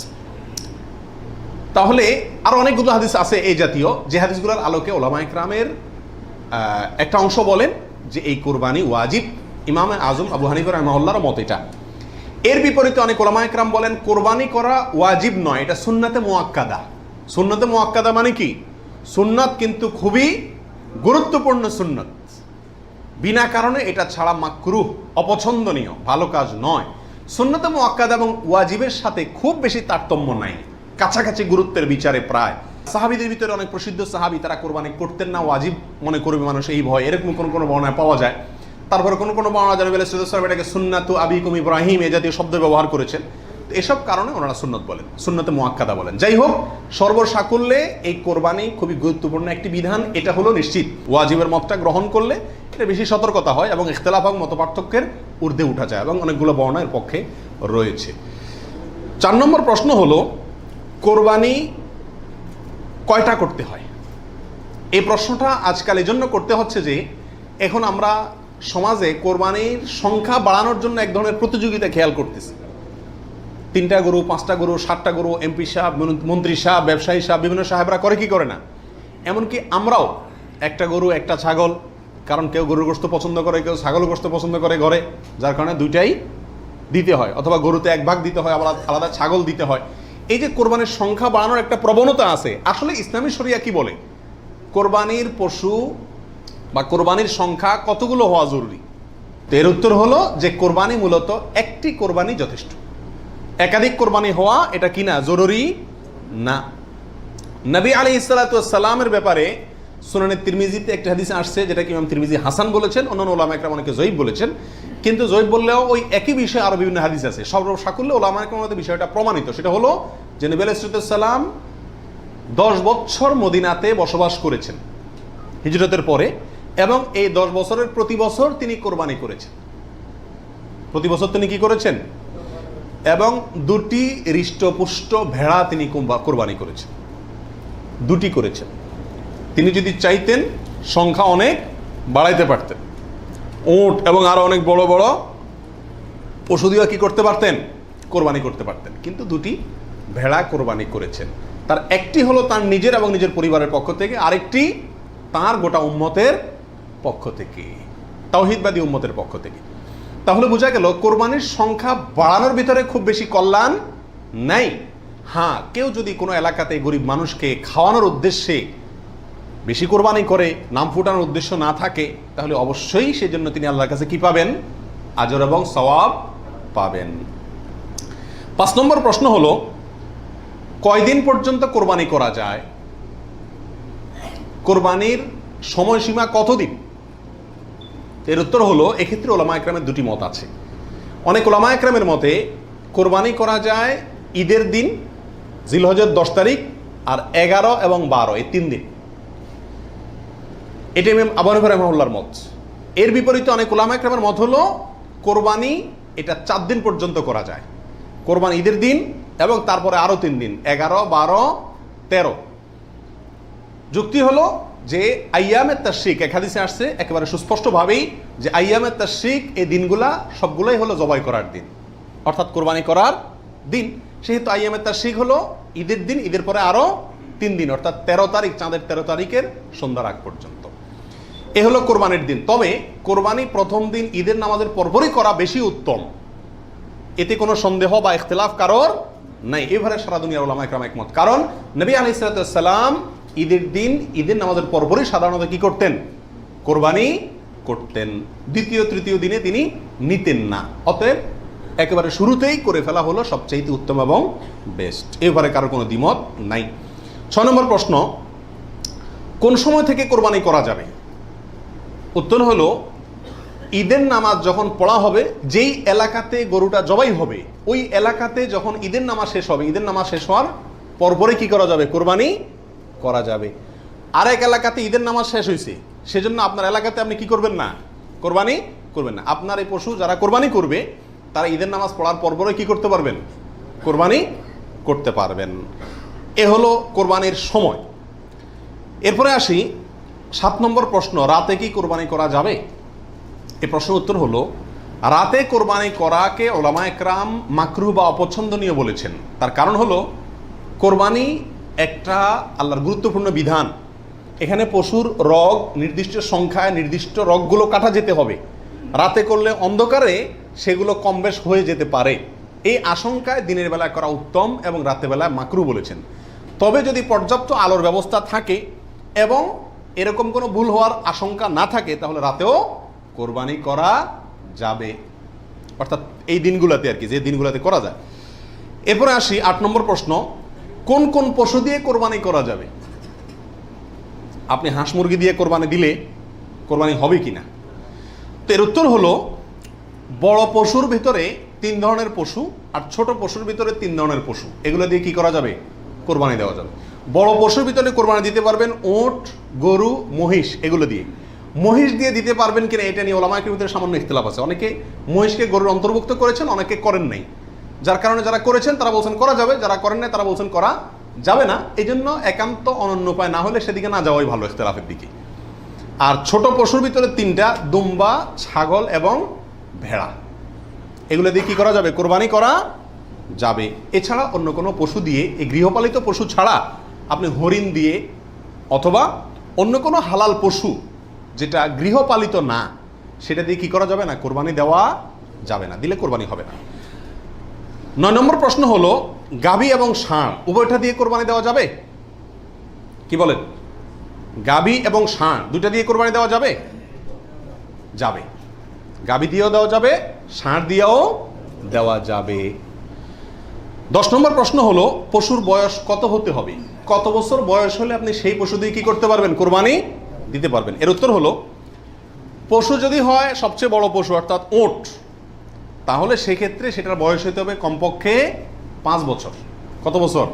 তাহলে আরো অনেকগুলো হাদিস আছে এই জাতীয়, যে হাদিসগুলোর আলোকে ওলামা ইকরামের একটা অংশ বলেন যে এই কোরবানি ওয়াজিব। ইমাম আজম আবু হানিফা রাহিমাহুল্লাহর মত এটা। এর বিপরীতে অনেক ওলামা ইকরাম বলেন কোরবানি করা ওয়াজিব নয়, এটা সুন্নাতে মুআক্কাদা। সুন্নাতে মুআক্কাদা মানে কি? সুন্নাত কিন্তু খুবই গুরুত্বপূর্ণ সুন্নাত। বিনা কারণে এটা ছাড়া মাকরুহ, অপছন্দনীয়, ভালো কাজ নয়। সুন্নতে মুআক্কাদা এবং ওয়াজিবের সাথে খুব বেশি তারতম্য নাই, কাছাকাছি গুরুত্বের বিচারে প্রায়। সাহাবীদের ভিতরে অনেক প্রসিদ্ধ সাহাবী তারা কোরবানি করতেন না, ওয়াজিব মনে করবে মানুষ এই ভয়, এরকম কোনো বর্ণনা পাওয়া যায়। তারপরে কোনো বর্ণনা জানাবে এটাকে সুন্নাতু আবিকুম ইব্রাহিম এ জাতীয় শব্দ ব্যবহার করেছেন। এসব কারণে ওনারা সুন্নত বলেন, সুন্নতে মুআক্কাদা বলেন। যাই হোক, সর্বসাকুল্যে এই কোরবানি খুবই গুরুত্বপূর্ণ একটি বিধান, এটা হলো নিশ্চিত। ওয়াজিবের মতটা গ্রহণ করলে এটা বেশি সতর্কতা হয় এবং ইখতিলাফ এবং মতপার্থক্যের ঊর্ধ্বে উঠা যায়, এবং অনেকগুলো বর্ণনা এর পক্ষে রয়েছে। 4 নম্বর প্রশ্ন হলো, কোরবানি কয়টা করতে হয়? এই প্রশ্নটা আজকাল এই জন্য করতে হচ্ছে যে এখন আমরা সমাজে কোরবানির সংখ্যা বাড়ানোর জন্য এক ধরনের প্রতিযোগিতা খেয়াল করতেছি। 3টা গরু, 5টা গরু, 7টা গরু, এমপি সাহেব, মন্ত্রী সাহেব, ব্যবসায়ী সাহেব, বিভিন্ন সাহেবরা করে কি করে না, এমনকি আমরাও একটা গরু একটা ছাগল, কারণ কেউ গরুর গোশত পছন্দ করে, কেউ ছাগল গোশত পছন্দ করে ঘরে, যার কারণে দুইটাই দিতে হয়, অথবা গরুতে 1 ভাগ দিতে হয়, আবার আলাদা ছাগল দিতে হয়। এই যে কোরবানির সংখ্যা বাড়ানোর একটা প্রবণতা আছে, আসলে ইসলামী শরিয়া কি বলে? কোরবানির পশু বা কোরবানির সংখ্যা কতগুলো হওয়া জরুরি? তো এর উত্তর হলো যে কোরবানি মূলত একটি কোরবানি যথেষ্ট, একাধিক কোরবানি হওয়া এটা কি না, জরুরি না। নবী আলাইহিস সালাতু ওয়াস সালামের ব্যাপারে সুনানে তিরমিজিতে একটা হাদিস আসছে, যেটা কি ইমাম তিরমিজি হাসান বলেছেন, অন্যান্য উলামা একরাম অনেকে জয়ীফ বলেছেন। কিন্তু জয়ীফ বললেও ওই একই বিষয়ে আরো বিভিন্ন হাদিস আছে। সর্বসাকুল্যে উলামা একরামের বিষয়টা প্রমাণিত, সেটা হলো যে নবী আলাইহিস সালাম 10 বছর মদিনাতে বসবাস করেছেন হিজরতের পরে, এবং এই 10 বছরের প্রতি বছর তিনি কোরবানি করেছেন। প্রতি বছর তিনি কি করেছেন? এবং 2টি হৃষ্টপুষ্ট ভেড়া তিনি কোরবানি করেছেন, 2টি করেছেন। তিনি যদি চাইতেন সংখ্যা অনেক বাড়াইতে পারতেন, উট এবং আরো অনেক বড় বড় পশু দিয়ে কি করতে পারতেন, কোরবানি করতে পারতেন, কিন্তু 2টি ভেড়া কোরবানি করেছেন। তার একটি হলো তার নিজের এবং নিজের পরিবারের পক্ষ থেকে, আরেকটি তার গোটা উম্মতের পক্ষ থেকে, তাওহীদবাদী উম্মতের পক্ষ থেকে। তাহলে বোঝা গেল কোরবানির সংখ্যা বাড়ানোর ভিতরে খুব বেশি কল্যাণ নাই। হ্যাঁ, কেউ যদি কোনো এলাকাতে গরিব মানুষকে খাওয়ানোর উদ্দেশ্যে বেশি কোরবানি করে, নাম ফুটানোর উদ্দেশ্য না থাকে, তাহলে অবশ্যই সেজন্য তিনি আল্লাহর কাছে কি পাবেন? আজর এবং সওয়াব পাবেন। 5 নম্বর প্রশ্ন হলো, কয়দিন পর্যন্ত কোরবানি করা যায়? কোরবানির সময়সীমা কতদিন? এর উত্তর হলো, এক্ষেত্রে ওলামা একরামের 2টি মত আছে। অনেক ওলামা একরামের মতে কোরবানি করা যায় ঈদের দিন, জিলহজের 10 তারিখ, আর 11 এবং 12 এই 3 দিন। এটা ইমাম আবু হানিফা রাহিমাহুল্লাহর মত। এর বিপরীতে অনেক ওলামা একরামের মত হলো কোরবানি এটা 4 দিন পর্যন্ত করা যায়। কোরবানি ঈদের দিন এবং তারপরে আরো 3 দিন, 11, 12, 13। যুক্তি হলো যে আইয়ামে তাশরিক, এক হাদিসে আসছে একেবারে সুস্পষ্টভাবেই যে আইয়ামে তাশরিক এই দিনগুলা সবগুলাই হলো জবাই করার দিন, অর্থাৎ কোরবানি করার দিন। সেহেতু আইয়ামে তাশরিক হলো ঈদের দিন, ঈদের পরে আরো 3 দিন, অর্থাৎ 13 তারিখ, চাঁদের 13 তারিখের সন্ধ্যার আগ পর্যন্ত। এ হলো কোরবানির দিন। তবে কোরবানি প্রথম দিন ঈদের নামাজের পরপরই করা বেশি উত্তম, এতে কোনো সন্দেহ বা ইখতিলাফ কারোর নাই। এবারে সারা দুনিয়ার উলামা একরাম একমত, কারণ নবী আলাইহিস সালাম ঈদের দিন ঈদের নামাজের পরপরই সাধারণত কি করতেন? কোরবানি করতেন। দ্বিতীয় তৃতীয় দিনে তিনি নিতেন না। অতএব একেবারে শুরুতেই করে ফেলা হলো সবচেয়ে উত্তম এবং বেস্ট। এবারে কারো কোনো দ্বিমত নাই। 6 নম্বর প্রশ্ন, কোন সময় থেকে কোরবানি করা যাবে? উত্তর হলো, ঈদের নামাজ যখন পড়া হবে, যেই এলাকাতে গরুটা জবাই হবে ওই এলাকাতে যখন ঈদের নামাজ শেষ হবে, ঈদের নামাজ শেষ হওয়ার পরপরই কি করা যাবে? কোরবানি করা যাবে। আরেক এলাকাতে ঈদের নামাজ শেষ হয়েছে, সেজন্য আপনার এলাকাতে আপনি কি করবেন না? কোরবানি করবেন না। আপনার এই পশু যারা কোরবানি করবে তারা ঈদের নামাজ পড়ার পরপরই কি করতে পারবেন? কোরবানি করতে পারবেন। এ হলো কোরবানির সময়। এরপরে আসি 7 নম্বর প্রশ্ন, রাতে কি কোরবানি করা যাবে? এই প্রশ্নের উত্তর হলো, রাতে কোরবানি করাকে ওলামা একরাম মাকরুহ বা অপছন্দনীয় বলেছেন। তার কারণ হলো, কোরবানি একটা আল্লাহর গুরুত্বপূর্ণ বিধান। এখানে পশুর রগ নির্দিষ্ট সংখ্যায়, নির্দিষ্ট রগগুলো কাটা যেতে হবে। রাতে করলে অন্ধকারে সেগুলো কম বেশ হয়ে যেতে পারে, এই আশঙ্কায় দিনের বেলায় করা উত্তম এবং রাতের বেলায় মাকরুহ বলেছেন। তবে যদি পর্যাপ্ত আলোর ব্যবস্থা থাকে এবং এরকম কোনো ভুল হওয়ার আশঙ্কা না থাকে, তাহলে রাতেও কোরবানি করা যাবে, অর্থাৎ এই দিনগুলোতে আর কি, যে দিনগুলোতে করা যায়। এরপরে আসি 8 নম্বর প্রশ্ন, কোন কোন পশু দিয়ে কোরবানি করা যাবে? আপনি হাঁস মুরগি দিয়ে কোরবানি দিলে কোরবানি হবে কিনা? তো এর উত্তর হলো, বড় পশুর ভিতরে 3 ধরনের পশু আর ছোট পশুর ভিতরে 3 ধরনের পশু, এগুলো দিয়ে কি করা যাবে? কোরবানি দেওয়া যাবে। বড় পশুর ভিতরে কোরবানি দিতে পারবেন উট, গরু, মহিষ, এগুলো দিয়ে। মহিষ দিয়ে দিতে পারবেন কিনা এটা নিয়ে ওলামায়ে কেরামের ভিতরে সামান্য ইখতিলাফ আছে। অনেকে মহিষকে গরুর অন্তর্ভুক্ত করেছেন, অনেকে করেন নাই। যার কারণে যারা করেছেন তারা বলছেন করা যাবে, যারা করেন নাই তারা বলছেন করা যাবে না। এই জন্য একান্ত অনন্য উপায় না হলে সেদিকে না যাওয়াই ভালো, ইখতিলাফের দিকে। আর ছোট পশুর ভিতরে 3টা, দুম্বা, ছাগল এবং ভেড়া, এগুলো দিয়ে কি করা যাবে? কোরবানি করা যাবে। এছাড়া অন্য কোনো পশু দিয়ে, এই গৃহপালিত পশু ছাড়া আপনি হরিণ দিয়ে অথবা অন্য কোনো হালাল পশু যেটা গৃহপালিত না, সেটা দিয়ে কি করা যাবে না? কোরবানি দেওয়া যাবে না, দিলে কোরবানি হবে না। 9 নম্বর প্রশ্ন হলো, গাভী এবং ষাঁড় উভয়টা দিয়ে কোরবানি দেওয়া যাবে? কি বলেন? গাভী এবং ষাঁড় দুইটা দিয়ে কোরবানি দেওয়া যাবে? যাবে। গাভী দিয়েও দেওয়া যাবে, ষাঁড় দিয়েও দেওয়া যাবে। 10 নম্বর প্রশ্ন হলো, পশুর বয়স কত হতে হবে? কত বছর বয়স হলে আপনি সেই পশু দিয়ে কি করতে পারবেন? কোরবানি দিতে পারবেন। এর উত্তর হলো, পশু যদি হয় সবচেয়ে বড় পশু অর্থাৎ উট, তাহলে সেক্ষেত্রে সেটার বয়স হতে হবে কমপক্ষে 5 বছর। কত বছর?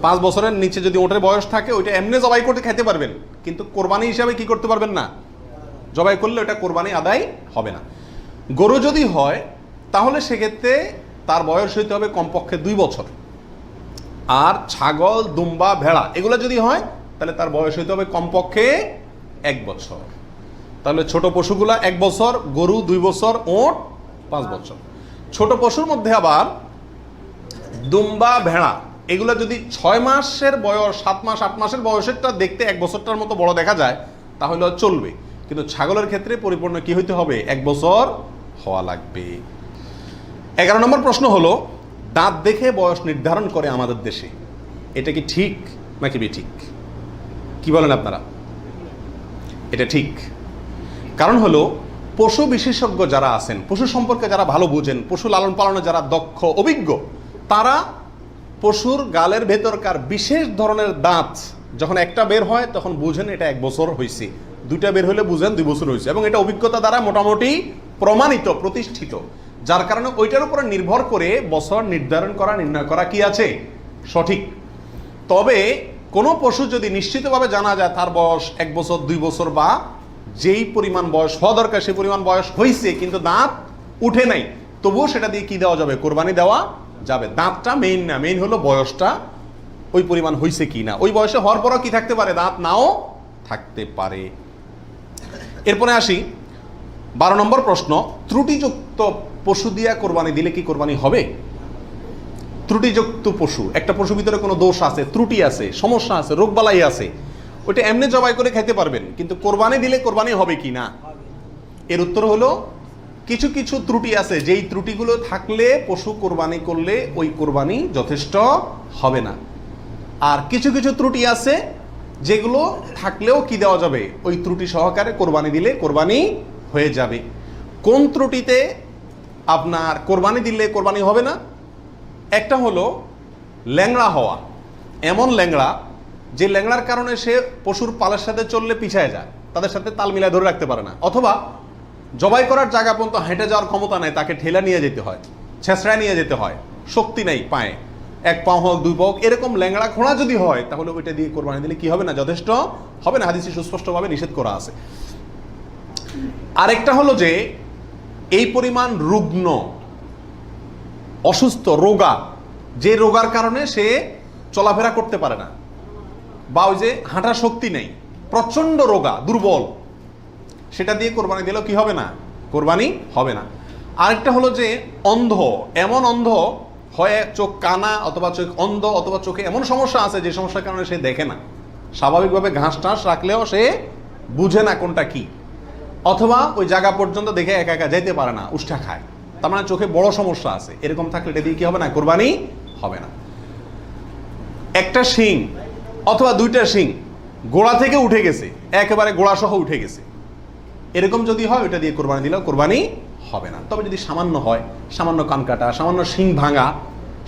5 বছরের নিচে যদি উটের বয়স থাকে, ওইটা এমনি জবাই করতে খেতে পারবেন, কিন্তু কোরবানি হিসাবে কি করতে পারবেন না, জবাই করলে ওটা কোরবানি আদায় হবে না। গরু যদি হয় তাহলে সেক্ষেত্রে তার বয়স হইতে হবে কমপক্ষে 2 বছর। আর ছাগল, দুম্বা, ভেড়া এগুলো যদি হয় তাহলে তার বয়স হইতে হবে কমপক্ষে 1 বছর। তাহলে ছোট পশুগুলা 1 বছর, গরু 2 বছর, উট 5 বছর। ছোট পশুর মধ্যে আবার দুম্বা, ভেড়া এগুলো যদি 6 মাসের বয়স, 7 মাস, 8 মাসের বয়সেরটা দেখতে 1 বছরটার মতো বড় দেখা যায় তাহলে চলবে, কিন্তু ছাগলের ক্ষেত্রে পরিপূর্ণ কি হইতে হবে? 1 বছর হওয়া লাগবে। 11 নম্বর প্রশ্ন হলো, দাঁত দেখে বয়স নির্ধারণ করে আমাদের দেশে, এটা কি ঠিক নাকি বেঠিক? কি বলেন আপনারা? এটা ঠিক। কারণ হলো, পশু বিশেষজ্ঞ যারা আছেন, পশু সম্পর্কে যারা ভালো বুঝেন, পশু লালন পালনে যারা দক্ষ, অভিজ্ঞ, তারা পশুর গালের ভেতরকার বিশেষ ধরনের দাঁত যখন একটা বের হয় তখন বুঝেন এটা 1 বছর হয়েছে, 2টা বের হলে বুঝেন 2 বছর হয়েছে, এবং এটা অভিজ্ঞতা দ্বারা মোটামুটি প্রমাণিত, প্রতিষ্ঠিত। যার কারণে ওইটার উপরে নির্ভর করে বছর নির্ধারণ করা, নির্ণয় করা কি আছে? সঠিক। তবে কোনো পশু যদি নিশ্চিতভাবে জানা যায় তার বয়স 1 বছর, 2 বছর বা যেই পরিমাণ বয়স হওয়া দরকার সেই পরিমাণ বয়স হয়েছে কিন্তু দাঁত উঠে নাই, তবুও সেটা দিয়ে কি দেওয়া যাবে? কোরবানি দেওয়া যাবে। দাঁতটা মেইন না, মেইন হলো বয়সটা ওই পরিমাণ হয়েছে কি না। ওই বয়সে হওয়ার পরও কি থাকতে পারে? দাঁত নাও থাকতে পারে। এরপরে আসি 12 নম্বর প্রশ্ন, ত্রুটিযুক্ত পশু দিয়া কোরবানি দিলে কি কোরবানি হবে? ত্রুটিযুক্ত পশু, একটা পশুর ভিতরে কোনো দোষ আছে, ত্রুটি আছে, সমস্যা আছে, রোগবালাই আছে, ওইটা এমনি জবাই করে খেতে পারবেন, কিন্তু কোরবানি দিলে কোরবানি হবে কি না? এর উত্তর হলো, কিছু কিছু ত্রুটি আছে, যেই ত্রুটিগুলো থাকলে পশু কোরবানি করলে ওই কোরবানি যথেষ্ট হবে না। আর কিছু কিছু ত্রুটি আছে যেগুলো থাকলেও কি দেওয়া যাবে? ওই ত্রুটি সহকারে কোরবানি দিলে কোরবানি হয়ে যাবে। কোন ত্রুটিতে আপনার কোরবানি দিলে কোরবানি হবে না? একটা হলো ল্যাংড়া হওয়া, এমন ল্যাংড়া যে ল্যাংড়ার কারণে সে পশুর পালের সাথে চললে পিছায় যায়, তাদের সাথে তাল মিলায় ধরে রাখতে পারে না, অথবা জবাই করার জায়গা পর্যন্ত হেঁটে যাওয়ার ক্ষমতা নেই, তাকে ঠেলা নিয়ে যেতে হয়, ছেঁচড়ায় নিয়ে যেতে হয়, শক্তি নেই পায়ে, 1 পা হোক 2 পা হোক, এরকম ল্যাংড়া খোঁড়া যদি হয় তাহলে ওইটা দিয়ে কোরবানি দিলে কি হবে না? যথেষ্ট হবে না, হাদিসে সুস্পষ্টভাবে নিষেধ করা আছে। আরেকটা হলো যে এই পরিমাণ রুগ্ন, অসুস্থ, রোগা, যে রোগার কারণে সে চলাফেরা করতে পারে না, বা ওই যে হাঁটার শক্তি নেই, প্রচন্ড রোগা, দুর্বল, সেটা দিয়ে কোরবানি দিলেও কি হবে না? কোরবানি হবে না। আরেকটা হলো যে অন্ধ, এমন অন্ধ হয়, চোখ কানা অথবা চোখ অন্ধ, অথবা চোখে এমন সমস্যা আছে যে সমস্যার কারণে সে দেখে না, স্বাভাবিকভাবে ঘাস টাস রাখলেও সে বুঝে না কোনটা কি, অথবা ওই জায়গা পর্যন্ত দেখে একা একা যেতে পারে না, উষ্ঠা খায়, তার মানে চোখে বড় সমস্যা আছে, এরকম থাকলে এটা দিয়ে কি হবে না? কোরবানি হবে না। একটা শিং অথবা 2টা শিং গোড়া থেকে উঠে গেছে, একেবারে গোড়া সহ উঠে গেছে, এরকম যদি হয় ওইটা দিয়ে কোরবানি দিলেও কোরবানি হবে না। তবে যদি সামান্য হয়, সামান্য কান কাটা, সামান্য শিং ভাঙা,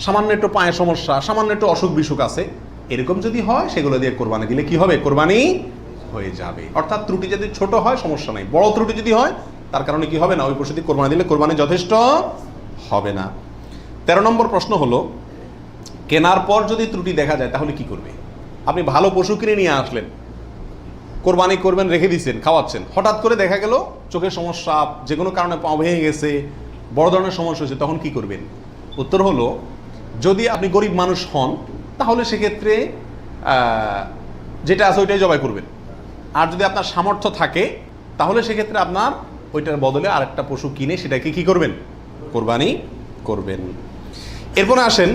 সামান্য একটু পায়ে সমস্যা, সামান্য একটু অসুখ বিসুখ আছে, এরকম যদি হয় সেগুলো দিয়ে কোরবানি দিলে কি হবে? কোরবানি হয়ে যাবে। অর্থাৎ ত্রুটি যদি ছোট হয় সমস্যা নেই, বড় ত্রুটি যদি হয় তার কারণে কি হবে না, ওই পশু দিয়ে কোরবানি দিলে কোরবানি যথেষ্ট হবে না। 13 নম্বর প্রশ্ন হলো, কেনার পর যদি ত্রুটি দেখা যায় তাহলে কি করবে? আপনি ভালো পশু কিনে নিয়ে আসলেন, কোরবানি করবেন, রেখে দিচ্ছেন, খাওয়াচ্ছেন, হঠাৎ করে দেখা গেল চোখের সমস্যা, যে কোনো কারণে পা ভেঙে গেছে, বড় ধরনের সমস্যা হয়েছে, তখন কি করবেন? উত্তর হলো, যদি আপনি গরিব মানুষ হন তাহলে সেক্ষেত্রে যেটা আছে ওইটাই জবাই করবেন। আর যদি আপনার সামর্থ্য থাকে তাহলে সেক্ষেত্রে আপনার ওইটার বদলে আরেকটা পশু কিনে সেটাকে কি করবেন? কোরবানি করবেন। এরপরে আসেন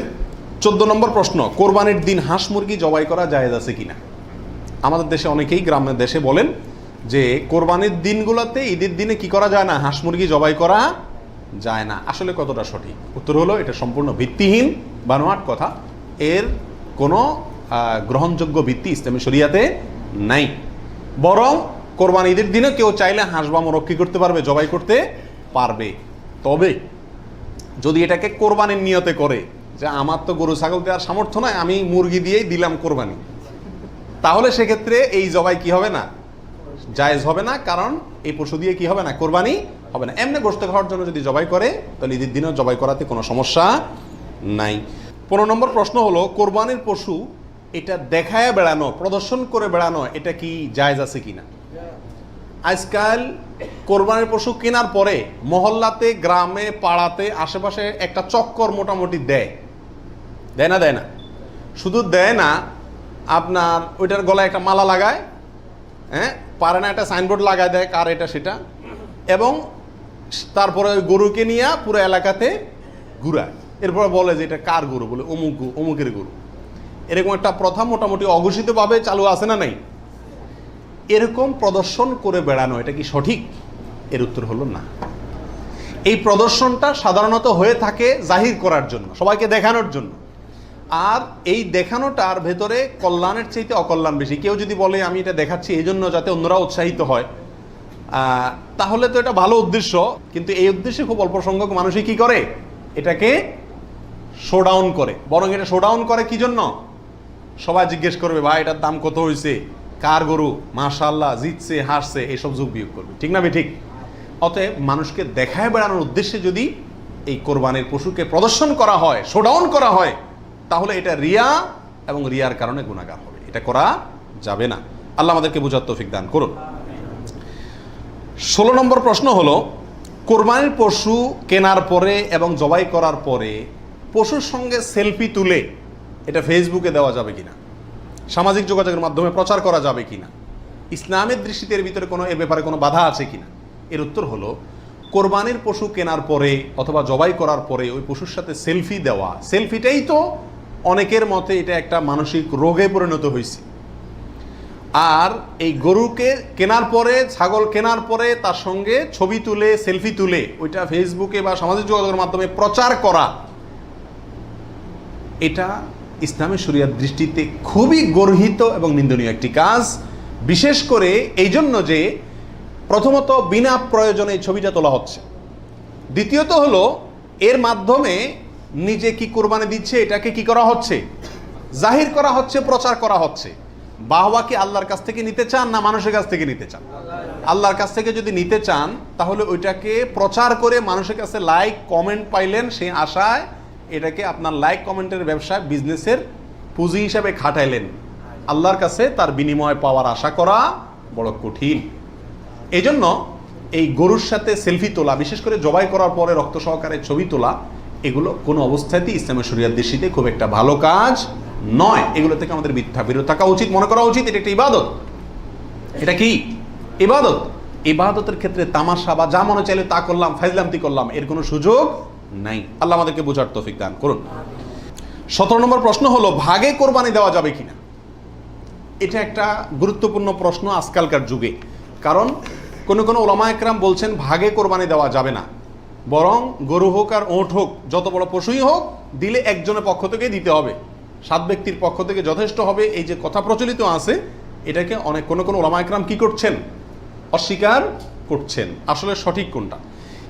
14 নম্বর প্রশ্ন, কোরবানির দিন হাঁস মুরগি জবাই করা জায়েজ আছে কিনা? আমাদের দেশে অনেকেই গ্রামের দেশে বলেন যে কোরবানির দিনগুলোতে, ঈদের দিনে কি করা যায় না? হাঁস মুরগি জবাই করা যায় না। আসলে কতটা সঠিক? উত্তর হলো, এটা সম্পূর্ণ ভিত্তিহীন বানোয়াট কথা। এর কোনো গ্রহণযোগ্য ভিত্তি ইসলামী শরিয়াতে নাই। বরং কোরবানি ঈদের দিনে কেউ চাইলে হাঁস বা মোরগ কি করতে পারবে? জবাই করতে পারবে। তবে যদি এটাকে কোরবানির নিয়তে করে যে আমার তো গরু ছাগল দেওয়ার সামর্থ্য নয়, আমি মুরগি দিয়েই দিলাম কোরবানি, তাহলে সেক্ষেত্রে এই জবাই কি হবে না? জায়েজ হবে না। কারণ এই পশু দিয়ে কি হবে না? কোরবানি হবে না। এমনি গোশত খাওয়ার জন্য যদি জবাই করে তাহলে ঈদের দিনেও জবাই করাতে কোনো সমস্যা নাই। 15 নম্বর প্রশ্ন হলো, কোরবানির পশু এটা দেখায় বেড়ানো, প্রদর্শন করে বেড়ানো, এটা কি জায়েজ আছে কিনা? আজকাল কোরবানির পশু কেনার পরে মহল্লাতে, গ্রামে, পাড়াতে, আশেপাশে একটা চক্কর মোটামুটি দেয় না? দেয় না? শুধু দেয় না, আপনার ওইটার গলায় একটা মালা লাগায়, হ্যাঁ, পারে না একটা সাইনবোর্ড লাগায় দেয় কার এটা সেটা, এবং তারপরে ওই গরুকে নিয়ে পুরো এলাকাতে ঘুরায়। এরপরে বলে যে এটা কার গরু, বলে অমুকের গরু। এরকম একটা প্রথা মোটামুটি অঘোষিতভাবে চালু আছে না নাই? এরকম প্রদর্শন করে বেড়ানো এটা কি সঠিক? এর উত্তর হলো না। এই প্রদর্শনটা সাধারণত হয়ে থাকে জাহির করার জন্য, সবাইকে দেখানোর জন্য। আর এই দেখানোটার ভেতরে কল্যাণের চাইতে অকল্যাণ বেশি। কেউ যদি বলে আমি এটা দেখাচ্ছি এই জন্য যাতে অন্যরা উৎসাহিত হয়, তাহলে তো এটা ভালো উদ্দেশ্য, কিন্তু এই উদ্দেশ্যে খুব অল্প সংখ্যক মানুষই কি করে? এটাকে শোডাউন করে। বরং এটা শোডাউন করে কি জন্য? সবাই জিজ্ঞেস করবে, ভাই এটার দাম কত হয়েছে, কার গরু, মাশাআল্লাহ, জিতছে, হাসছে, এইসব যোগ বিয়োগ করবে। ঠিক না ঠিক? অতএব মানুষকে দেখায় বেড়ানোর উদ্দেশ্যে যদি এই কোরবানির পশুকে প্রদর্শন করা হয়, শোডাউন করা হয়, তাহলে এটা রিয়া, এবং রিয়ার কারণে গুনাহগার হবে। এটা করা যাবে না। আল্লাহ আমাদেরকে বুঝার তৌফিক দান করুন। 16 নম্বর প্রশ্ন হলো, কোরবানির পশু কেনার পরে এবং জবাই করার পরে পশুর সঙ্গে সেলফি তুলে এটা ফেসবুকে দেওয়া যাবে কিনা, সামাজিক যোগাযোগের মাধ্যমে প্রচার করা যাবে কিনা, ইসলামের দৃষ্টিতে এর ভিতরে কোনো, এ ব্যাপারে কোনো বাধা আছে কিনা? এর উত্তর হলো, কোরবানির পশু কেনার পরে অথবা জবাই করার পরে ওই পশুর সাথে সেলফি দেওয়া, সেলফিটাই তো অনেকের মতে এটা একটা মানসিক রোগে পরিণত হয়েছে। আর এই গরুকে কেনার পরে, ছাগল কেনার পরে তার সঙ্গে ছবি তুলে, সেলফি তুলে ওইটা ফেসবুকে বা সামাজিক যোগাযোগের মাধ্যমে প্রচার করা, এটা ইসলামী শরিয়ার দৃষ্টিতে খুবই গর্হিত এবং নিন্দনীয় একটি কাজ। বিশেষ করে এই জন্য যে প্রথমত বিনা প্রয়োজনে এই ছবিটা তোলা হচ্ছে, দ্বিতীয়ত হলো এর মাধ্যমে নিজে কি কোরবানি দিচ্ছে এটাকে কি করা হচ্ছে? জাহির করা হচ্ছে, প্রচার করা হচ্ছে। বাহবা কি আল্লাহর কাছ থেকে নিতে চান না মানুষের কাছ থেকে নিতে চান? আল্লাহর কাছ থেকে যদি নিতে চান তাহলে ওইটাকে প্রচার করে মানুষের কাছে লাইক কমেন্ট পাইলেন, সেই আশায় এটাকে আপনার লাইক কমেন্টের ব্যবসায়, বিজনেসের পুঁজি হিসাবে খাটাইলেন। আল্লাহর কাছে তার বিনিময় পাওয়ার আশা করা বড় কঠিন। এই জন্য এই গরুর সাথে সেলফি তোলা, বিশেষ করে জবাই করার পরে রক্ত সহকারে ছবি তোলা, এগুলো কোনো অবস্থাতেই ইসলামের শরিয়ার দৃষ্টিতে খুব একটা ভালো কাজ নয়। এগুলো থেকে আমাদের বিরত থাকা উচিত, মনে করা উচিত এটা একটা ইবাদত। এটা কি ইবাদত? ইবাদতের ক্ষেত্রে তামাশা বা যা মনে চাইলে তা করলাম, ফাইজলামতি করলাম, এর কোনো সুযোগ নাই। আল্লাহ আমাদেরকে বোঝার তৌফিক দান করুন। 17 নম্বর প্রশ্ন হলো, ভাগে কোরবানি দেওয়া যাবে কিনা? এটা একটা গুরুত্বপূর্ণ প্রশ্ন আজকালকার যুগে। কারণ কোনো ওলামা একরাম বলছেন ভাগে কোরবানি দেওয়া যাবে না, বরং গরু হোক আর ওঁট হোক, যত বড় পশুই হোক, দিলে একজনের পক্ষ থেকে দিতে হবে, 7 ব্যক্তির পক্ষ থেকে যথেষ্ট হবে। এই যে কথা প্রচলিত আছে, এটাকে অনেক কোনো ওলামা একরাম কি করছেন? অস্বীকার করছেন, আসলে সঠিক কোনটা।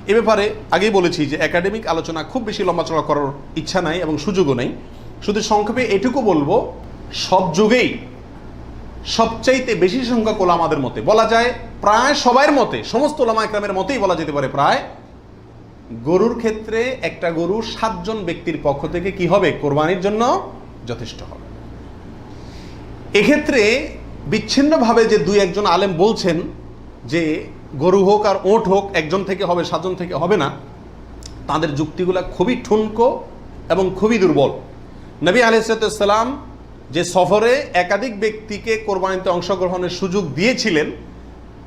এ ব্যাপারে আগেই বলেছি যে একাডেমিক আলোচনা খুব বেশি লম্বাচড়া করার ইচ্ছা নাই এবং সুযোগও নেই। শুধু সংক্ষেপে এটুকু বলবো, সব যুগেই সবচাইতে বেশি সংখ্যক ওলামাদের মতে, বলা যায় প্রায় সবার মতে, সমস্ত ওলামা ইকরামের মতেই বলা যেতে পারে প্রায়, গরুর ক্ষেত্রে একটা গরু 7 জন ব্যক্তির পক্ষ থেকে কি হবে, কোরবানির জন্য যথেষ্ট হবে। এক্ষেত্রে বিচ্ছিন্নভাবে যে 2-1 জন আলেম বলছেন যে গরু হোক আর ওট হোক একজন থেকে হবে, 7 জন থেকে হবে না, তাদের যুক্তিগুলা খুবই ঠুনকো এবং খুবই দুর্বল। নবী আলাইহিস সালাম যে সফরে একাধিক ব্যক্তিকে কোরবানিতে অংশগ্রহণের সুযোগ দিয়েছিলেন,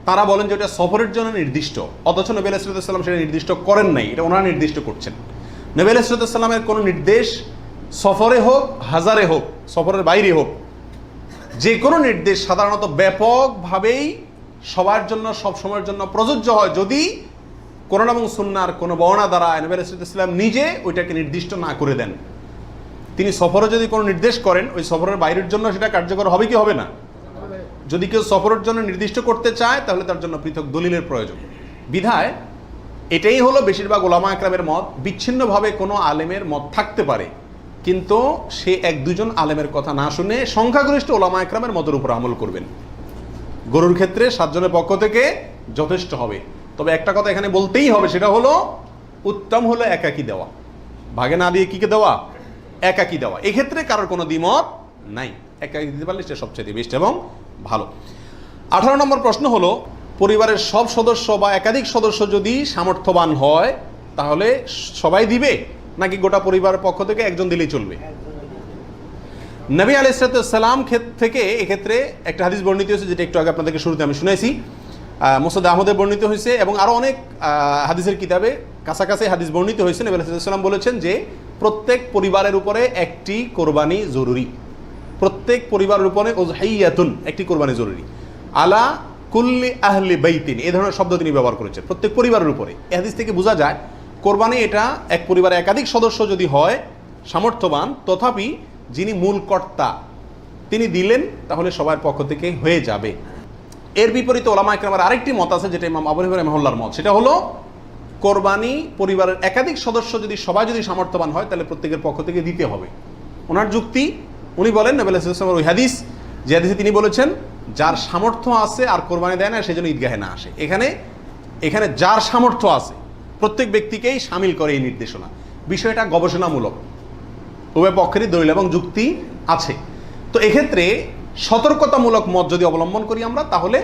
তারা বলেন যে ওটা সফরের জন্য নির্দিষ্ট, অথচ নবী আলাইহিস সালাম সেটা নির্দিষ্ট করেন নাই, এটা ওনারা নির্দিষ্ট করছেন। নবী আলাইহিস সালামের কোনো নির্দেশ সফরে হোক, হাজারে হোক, সফরের বাইরে হোক, যে কোনো নির্দেশ সাধারণত ব্যাপকভাবেই সবার জন্য সব সময়ের জন্য প্রযোজ্য হয়, যদি কোরআন এবং সুন্নাহর কোনো বর্ণনা দ্বারা নবী আলাইহিস সালাম নিজে ওইটাকে নির্দিষ্ট না করে দেন। তিনি সফরে যদি কোনো নির্দেশ করেন, ওই সফরের বাইরের জন্য সেটা কার্যকর হবে কি হবে না? যদি কেউ সফরের জন্য নির্দিষ্ট করতে চায় তাহলে তার জন্য পৃথক দলিলের প্রয়োজন। বিধায় এটাই হলো বেশিরভাগ ওলামা একরামের মত। বিচ্ছিন্নভাবে কোনো আলেমের মত থাকতে পারে, কিন্তু সে 1-2 জন আলেমের কথা না শুনে সংখ্যাগরিষ্ঠ ওলামা একরামের মতের উপর আমল করবেন। গরুর ক্ষেত্রে 7 জনের পক্ষ থেকে যথেষ্ট হবে। তবে একটা কথা এখানে বলতেই হবে, সেটা হলো উত্তম হলো একাকি দেওয়া, ভাগে না দিয়ে কিকে দেওয়া, একাকি দেওয়া। এক্ষেত্রে কারোর কোনো দ্বিমত নাই, একাকি দিতে পারলে সেটা সবচেয়ে বেস্ট এবং ভালো। 18 নম্বর প্রশ্ন হলো, পরিবারের সব সদস্য বা একাধিক সদস্য যদি সামর্থ্যবান হয় তাহলে সবাই দিবে, নাকি গোটা পরিবারের পক্ষ থেকে একজন দিলেই চলবে? নবী আলাইহিস সালাম থেকে এক্ষেত্রে একটা হাদিস বর্ণিত হয়েছে, যেটা একটু আগে আপনাদেরকে শুরুতে আমি শুনেছি, মুসনাদ আহমদে বর্ণিত হয়েছে এবং আরও অনেক হাদিসের কিতাবে কাছাকাছি হাদিস বর্ণিত হয়েছে। নবী আলাইহিস সালাম বলেছেন যে প্রত্যেক পরিবারের উপরে একটি কোরবানি জরুরি, প্রত্যেক পরিবারের উপরে উযহিয়াতুন, একটি কোরবানি জরুরি, আলা কুল্লি আহলি বাইতিন, এই ধরনের শব্দ তিনি ব্যবহার করেছেন, প্রত্যেক পরিবারের উপরে। এই হাদিস থেকে বোঝা যায় কোরবানি এটা এক পরিবারে একাধিক সদস্য যদি হয় সামর্থ্যবান, তথাপি যিনি মূল কর্তা তিনি দিলেন তাহলে সবার পক্ষ থেকে হয়ে যাবে। এর বিপরীতে ওলামা ইকরামের আরেকটি মত আছে, যেটা ইমাম আবু হানিফা রাহিমাহুল্লাহর মত, সেটা হলো কোরবানি পরিবারের একাধিক সদস্য যদি সবাই যদি সামর্থ্যবান হয় তাহলে প্রত্যেকের পক্ষ থেকে দিতে হবে। ওনার যুক্তি, উনি বলেন নবী আলাইহিস সালামের ওই হাদিস, যে হাদিসে তিনি বলেছেন যার সামর্থ্য আছে আর কোরবানি দেয় না সেজন্য ঈদগাহে না আসে। এখানে যার সামর্থ্য আছে প্রত্যেক ব্যক্তিকেই শামিল করে এই নির্দেশনা। বিষয়টা গবেষণামূলক, উভয় পক্ষেরই দলিল এবং যুক্তি আছে। তো এক্ষেত্রে সতর্কতামূলক মত যদি অবলম্বন করি আমরা, তাহলে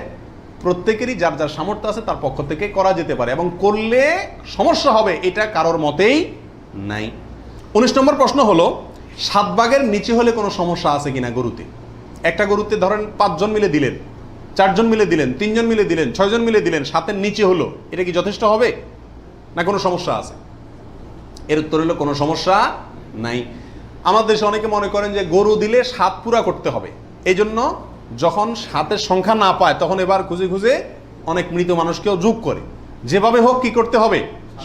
প্রত্যেকেরই যার যার সামর্থ্য আছে তার পক্ষ থেকে করা যেতে পারে, এবং করলে সমস্যা হবে এটা কারোর মতেই নাই। 19 নম্বর প্রশ্ন হলো, 7 ভাগের নিচে হলে কোনো সমস্যা আছে কিনা গরুতে? একটা গরুতে ধরেন 5 জন মিলে দিলেন, 4 জন মিলে দিলেন, 3 জন মিলে দিলেন, 6 জন মিলে দিলেন, 7-এর নিচে হলো, এটা কি যথেষ্ট হবে না কোনো সমস্যা আছে? এর উত্তর হলো কোনো সমস্যা নাই। আমাদের দেশে অনেকে মনে করেন যে গরু দিলে 7 পুরা করতে হবে, এই জন্য যখন 7-এর সংখ্যা না পায় তখন এবার খুঁজে খুঁজে অনেক মৃত মানুষকেও যোগ করে, যেভাবে হোক কি করতে হবে,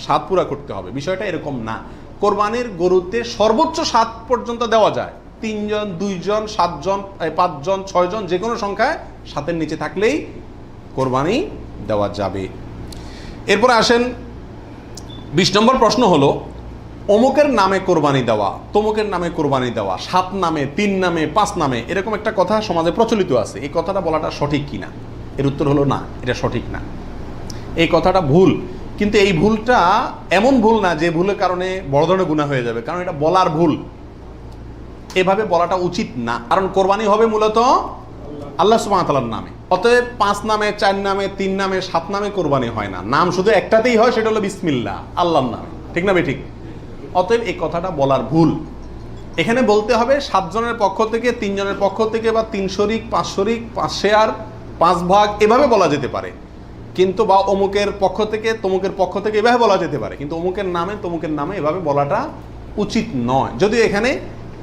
7 পুরা করতে হবে। বিষয়টা এরকম না। কোরবানির গরুতে সর্বোচ্চ 7 পর্যন্ত দেওয়া যায়, 3 জন, 2 জন, 7 জন, 5 জন, 6 জন, যে কোনো সংখ্যায় 7-এর নিচে থাকলেই কোরবানি দেওয়া যাবে। এরপরে আসেন 20 নম্বর প্রশ্ন হলো, অমুকের নামে কোরবানি দেওয়া, তমুকের নামে কোরবানি দেওয়া, 7 নামে, 3 নামে, 5 নামে, এরকম একটা কথা সমাজে প্রচলিত আছে। এই কথাটা বলাটা সঠিক কিনা? এর উত্তর হলো না, এটা সঠিক না, এই কথাটা ভুল। কিন্তু এই ভুলটা এমন ভুল না যে ভুলের কারণে বড় ধরনের গুনাহ হয়ে যাবে, কারণ এটা বলার ভুল, এভাবে বলাটা উচিত না। কারণ কোরবানি হবে মূলত আল্লাহ সুবহানাহু ওয়া তাআলার নামে, অতএব 5 নামে, 4 নামে, 3 নামে, 7 নামে কোরবানি হয় না। নাম শুধু একটাতেই হয়, সেটা হলো বিসমিল্লাহ, আল্লাহর নামে, ঠিক না ঠিক? অতএব এই কথাটা বলার ভুল। এখানে বলতে হবে 7 জনের পক্ষ থেকে, 3 জনের পক্ষ থেকে, বা 3 শরিক, 5 শরিক, 5 শেয়ার, 5 ভাগ, এভাবে বলা যেতে পারে। কিন্তু বা অমুকের পক্ষ থেকে, তমুকের পক্ষ থেকে, এভাবে বলা যেতে পারে, কিন্তু অমুকের নামে, তমুকের নামে এভাবে বলাটা উচিত নয়। যদিও এখানে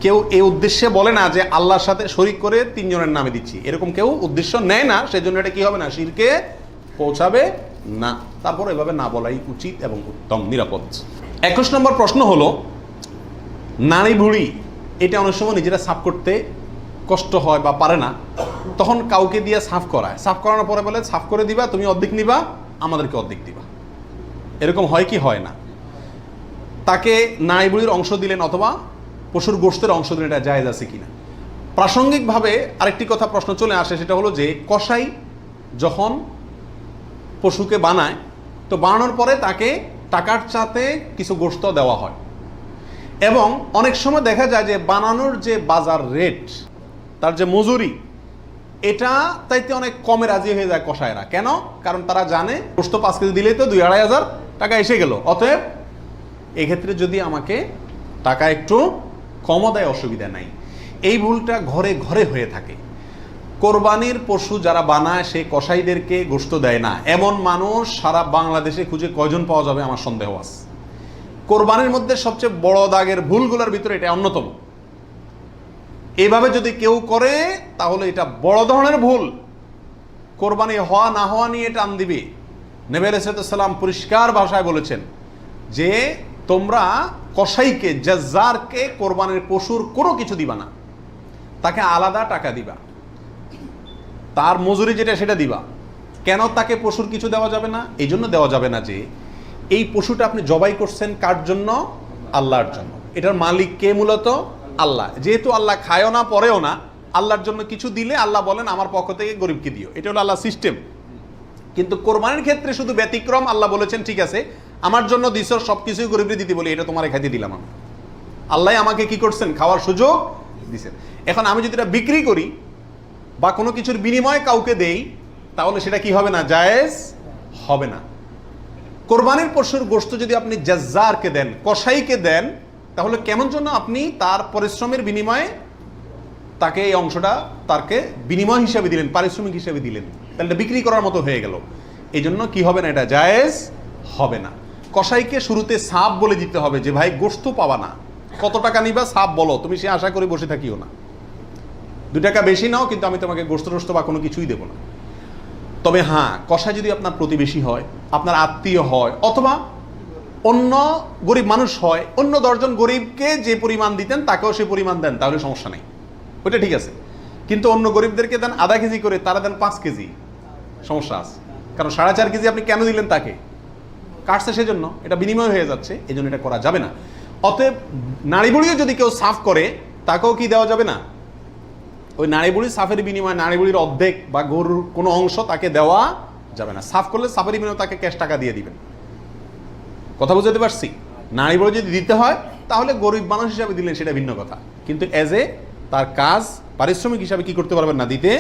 কেউ এই উদ্দেশ্যে বলে না যে আল্লাহর সাথে শরিক করে 3 জনের নামে দিচ্ছি, এরকম কেউ উদ্দেশ্য নেয় না, সেজন্য এটা কি হবে না, শিরকে পৌঁছাবে না। তারপর এভাবে না বলাই উচিত এবং উত্তম, নিরাপদ। 21 নম্বর প্রশ্ন হলো, নারী বুড়ি এটা অনেক সময় নিজেরা সাফ করতে কষ্ট হয় বা পারে না, তখন কাউকে দিয়ে সাফ করায়, সাফ করানোর পরে বলে সাফ করে দিবা, তুমি অর্ধেক নিবা, আমাদেরকে অর্ধেক দিবা। এরকম হয় কি হয় না? তাকে নারী বুড়ির অংশ দিলেন অথবা পশুর গোশতের অংশ দিলেন, এটা জায়েজ আছে কিনা? প্রাসঙ্গিকভাবে আরেকটি কথা প্রশ্ন চলে আসে, সেটা হলো যে কসাই যখন পশুকে বানায়, তো বানানোর পরে তাকে টাকার চাতে কিছু গোশত দেওয়া হয়, এবং অনেক সময় দেখা যায় যে বানানোর যে বাজার রেট, তার যে মজুরি, এটা তাইতে অনেক কমে রাজি হয়ে যায় কসাইরা। কেন? কারণ তারা জানে গোশত 5 কেজি দিলেই তো 2-2.5 টাকা এসে গেল, অতএব এক্ষেত্রে যদি আমাকে টাকা একটু কমও দেয় অসুবিধা নাই। এই ভুলটা ঘরে ঘরে হয়ে থাকে। কোরবানির পশু যারা বানায় সে কসাইদেরকে গোশত দেয় না, এমন মানুষ সারা বাংলাদেশে খুঁজে কয়জন পাওয়া যাবে আমার সন্দেহ আছে। কোরবানির মধ্যে সবচেয়ে বড় দাগের ভুলগুলোর ভিতরে এটা অন্যতম। এইভাবে যদি কেউ করে তাহলে এটা বড় ধরনের ভুল। কোরবানি হওয়া না হওয়া নিয়ে টান দিবে। নবী আলাইহিস সালাম পরিষ্কার ভাষায় বলেছেন যে তোমরা কসাইকে, জাজ্জারকে কোরবানির পশুর কোনো কিছু দিবা না, তাকে আলাদা টাকা দিবা, তার মজুরি যেটা সেটা দিবা। কেন তাকে পশুর কিছু দেওয়া যাবে না? এই জন্য দেওয়া যাবে না যে এই পশুটা আপনি জবাই করছেন কার জন্য? আল্লাহর জন্য। এটার মালিক কে? মূলত আল্লাহ। যেহেতু আল্লাহ খায়ও না পরেও না, আল্লাহর জন্য কিছু দিলে আল্লাহ বলেন আমার পক্ষ থেকে গরিবকে দিও। এটা হলো আল্লাহ সিস্টেম। কিন্তু কোরবানির ক্ষেত্রে শুধু ব্যতিক্রম, আল্লাহ বলেছেন ঠিক আছে আমার জন্য দিছ, সবকিছুই গরিবকে দিতে বলি, এটা তোমার খাইতে দিলাম আমি। আল্লাহ আমাকে কি করছেন? খাওয়ার সুযোগ দিছেন। এখন আমি যদি এটা বিক্রি করি বা কোনো কিছুর বিনিময়ে কাউকে দেই, তাহলে সেটা কি হবে না? জায়েজ হবে না। কোরবানির পশুর গোশত যদি আপনি জাজ্জারকে দেন, কসাইকে দেন, তাহলে কেমন জন্য আপনি তার পরিশ্রমের বিনিময়ে তাকে এই অংশটা তাকে বিনিময় হিসাবে দিলেন, পারিশ্রমিক হিসাবে দিলেন, তাহলে এটা বিক্রি করার মতো হয়ে গেল। এই জন্য কি হবে না? এটা জায়েজ হবে না। কসাইকে শুরুতে সাপ বলে দিতে হবে যে ভাই গোশত পাবা না, কত টাকা নিবা সাপ বলো, তুমি সে আশা করে বসে থাকিও না, 2 টাকা বেশি নাও, কিন্তু আমি তোমাকে গোশত বা কোনো কিছুই দেবো না। তবে হ্যাঁ, কসাই যদি আপনার প্রতিবেশী হয়, আপনার আত্মীয় হয়, অথবা অন্য গরিব মানুষ হয়, অন্য 10 জন গরিবকে যে পরিমাণ দিতেন তাকেও সে পরিমাণ দেন, তাহলে সমস্যা নেই, ওইটা ঠিক আছে। কিন্তু অন্য গরিবদেরকে দেন আধা কেজি করে, তারা দেন 5 কেজি, সমস্যা আছে। কারণ 4.5 কেজি আপনি কেন দিলেন? তাকে কাটছে সেজন্য, এটা বিনিময় হয়ে যাচ্ছে, এই জন্য এটা করা যাবে না। অতএব নারী বুড়িও যদি কেউ সাফ করে, তাকেও কি দেওয়া যাবে না? ওই নারী বুড়ির সাফের বিনিময়ে নারী বুড়ির অর্ধেক বা গরুর কোনো অংশ তাকে দেওয়া যাবে না। সাফ করলে সাফের বিনিময়ে তাকে ক্যাশ টাকা দিয়ে দিবেন। কথা বুঝতে পারছি? নারী বুড়ি যদি দিতে হয় তাহলে গরিব মানুষ হিসাবে দিলেন, সেটা ভিন্ন কথা, কিন্তু এজ এ তার কাজ পারিশ্রমিক হিসাবে কি করতে পারবেন না? দিতে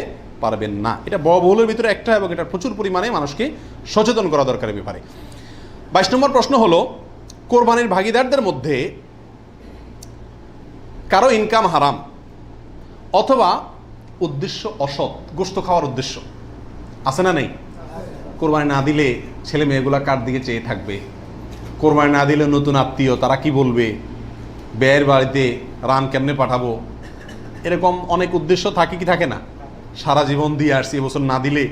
পারবেন না। এটা বড় বহুলের ভিতরে একটা, এবং এটা প্রচুর পরিমাণে মানুষকে সচেতন করা দরকার এই ব্যাপারে। 22 নম্বর প্রশ্ন হলো, কোরবানির ভাগিদারদের মধ্যে কারো ইনকাম হারাম অথবা উদ্দেশ্য অসৎ, গোশত খাওয়ার উদ্দেশ্য আছে না নেই? কোরবানি না দিলে ছেলে মেয়েগুলা কার দিকে চেয়ে থাকবে? কোরবানি না দিলে নতুন আত্মীয়, তারা কি বলবে? ব্যয়ের বাড়িতে রান কেমনে পাঠাবো? এরকম অনেক উদ্দেশ্য থাকে কি থাকে না? সারা জীবন দিয়ে আসছি, এবছর না দিলে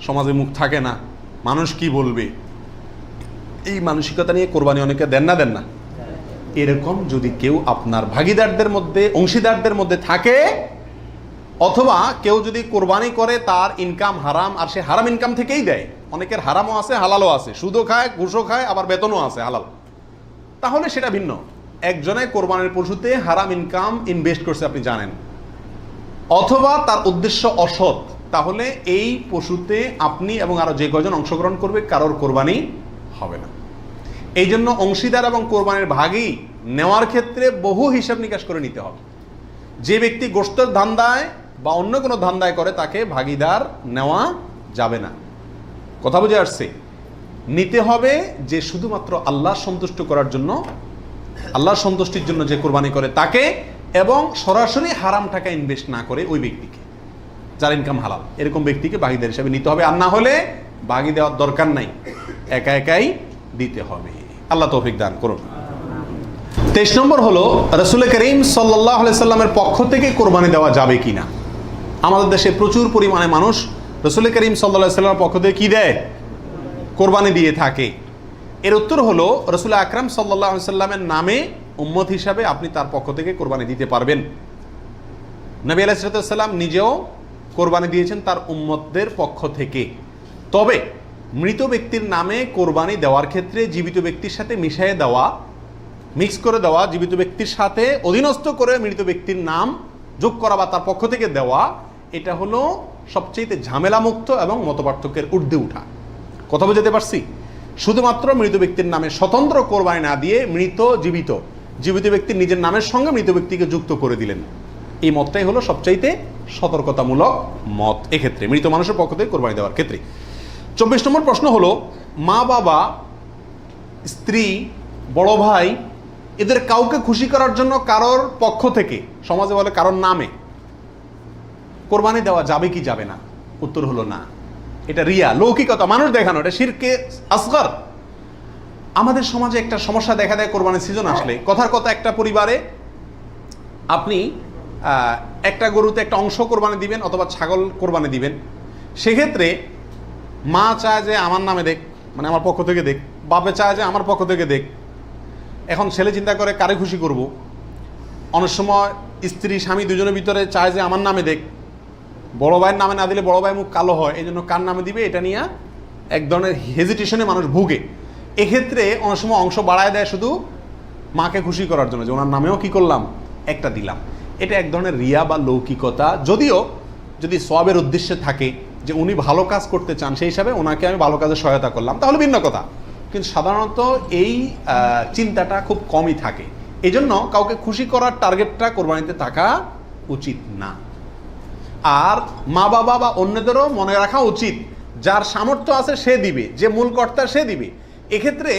সমাজে মুখ থাকে না, মানুষ কি বলবে, এই মানসিকতা নিয়ে কোরবানি অনেকে দেন না? এরকম যদি কেউ আপনার ভাগিদারদের মধ্যে, অংশীদারদের মধ্যে থাকে, অথবা কেউ যদি কোরবানি করে তার ইনকাম হারাম, আর সে হারাম ইনকাম থেকেই দেয়, অনেকের হারামও আছে হালালও আছে, সুদও খায় ঘুষও খায়, আবার বেতনও আছে হালাল, তাহলে সেটা ভিন্ন। একজনে কোরবানির পশুতে হারাম ইনকাম ইনভেস্ট করছে আপনি জানেন, অথবা তার উদ্দেশ্য অসৎ, তাহলে এই পশুতে আপনি এবং আরো যে কয়জন অংশগ্রহণ করবে কারোর কোরবানি হবে না। এই জন্য অংশীদার এবং কোরবানির ভাগই নেওয়ার ক্ষেত্রে বহু হিসাব নিকাশ করে নিতে হবে। যে ব্যক্তি গোশতের ধান্দায় বা অন্য কোনো ধান্দায় করে তাকে ভাগিদার নেওয়া যাবে না। কথা বুঝে আসছে? নিতে হবে যে শুধুমাত্র আল্লাহ সন্তুষ্ট করার জন্য, আল্লাহর সন্তুষ্টির জন্য যে কোরবানি করে তাকে, এবং সরাসরি হারাম টাকা ইনভেস্ট না করে ওই ব্যক্তিকে, যার ইনকাম হালাল, এরকম ব্যক্তিকে ভাগিদার হিসাবে নিতে হবে। আর না হলে ভাগি দেওয়ার দরকার নাই, একা একাই দিতে হবে। আল্লাহ তৌফিক দান করুন। 23 নম্বর হলো, রাসূল করিম সাল্লাল্লাহু আলাইহি সাল্লামের পক্ষ থেকে কোরবানি দেওয়া যাবে কিনা। আমাদের দেশে প্রচুর পরিমাণে মানুষ রাসূল করিম সাল্লাল্লাহু আলাইহি সাল্লামের পক্ষ থেকে কি দেয়? কোরবানি দিয়ে থাকে। এর উত্তর হলো, রাসূল আকরাম সাল্লাল্লাহু আলাইহি সাল্লামের নামে উম্মত হিসাবে আপনি তার পক্ষ থেকে কোরবানি দিতে পারবেন। নবী আলাইহিস সালাম নিজেও কোরবানি দিয়েছেন তার উম্মতদের পক্ষ থেকে। তবে মৃত ব্যক্তির নামে কোরবানি দেওয়ার ক্ষেত্রে জীবিত ব্যক্তির সাথে মিশিয়ে দেওয়া, মিক্স করে দেওয়া, জীবিত ব্যক্তির সাথে অধীনস্থ করে মৃত ব্যক্তির নাম যোগ করা বা তার পক্ষ থেকে দেওয়া, এটা হলো সবচেয়ে ঝামেলামুক্ত এবং মতপার্থক্যের ঊর্ধ্বে উঠা। কথা বুঝতে পারছি? শুধুমাত্র মৃত ব্যক্তির নামে স্বতন্ত্র কোরবানি না দিয়ে জীবিত ব্যক্তির নিজের নামের সঙ্গে মৃত ব্যক্তিকে যুক্ত করে দিলেন, এই মতটাই হলো সবচাইতে সতর্কতামূলক মত এক্ষেত্রে মৃত মানুষের পক্ষ থেকে কোরবানি দেওয়ার ক্ষেত্রে। 24 নম্বর প্রশ্ন হলো, মা বাবা, স্ত্রী, বড় ভাই এদের কাউকে খুশি করার জন্য কারোর পক্ষ থেকে, সমাজে বলে কারোর নামে, কোরবানি দেওয়া যাবে কি যাবে না? উত্তর হলো না। এটা রিয়া, লৌকিকতা, মানুষ দেখানো, এটা শিরকে আসগর। আমাদের সমাজে একটা সমস্যা দেখা দেয় কোরবানির সিজন আসলে। কথার কথা, একটা পরিবারে আপনি একটা গরুতে একটা অংশ কোরবানি দিবেন অথবা ছাগল কোরবানি দিবেন, সেক্ষেত্রে মা চায় যে আমার নামে দেখ, মানে আমার পক্ষ থেকে দেখ, বাপে চায় যে আমার পক্ষ থেকে দেখ। এখন ছেলে চিন্তা করে কারে খুশি করব। অনেক সময় স্ত্রী স্বামী দুজনের ভিতরে চায় যে আমার নামে দেখ, বড় ভাইয়ের নামে না দিলে বড় ভাই মুখ কালো হয়, এই জন্য কার নামে দিবে এটা নিয়ে এক ধরনের হেজিটেশনে মানুষ ভুগে। এক্ষেত্রে অনেক সময় অংশ বাড়ায় দেয় শুধু মাকে খুশি করার জন্য, যে ওনার নামেও কি করলাম, একটা দিলাম। এটা এক ধরনের রিয়া বা লৌকিকতা। যদিও যদি সওয়াবের উদ্দেশ্যে থাকে যে উনি ভালো কাজ করতে চান, সেই হিসাবে ওনাকে আমি ভালো কাজে সহায়তা করলাম, তাহলে ভিন্ন কথা। কিন্তু সাধারণত এই চিন্তাটা খুব কমই থাকে। এই জন্য কাউকে খুশি করার টার্গেটটা কোরবানিতে থাকা উচিত না। আর মা বাবা বা অন্যদেরও মনে রাখা উচিত, যার সামর্থ্য আছে সে দিবে, যে মূল কর্তা সে দিবে। এক্ষেত্রে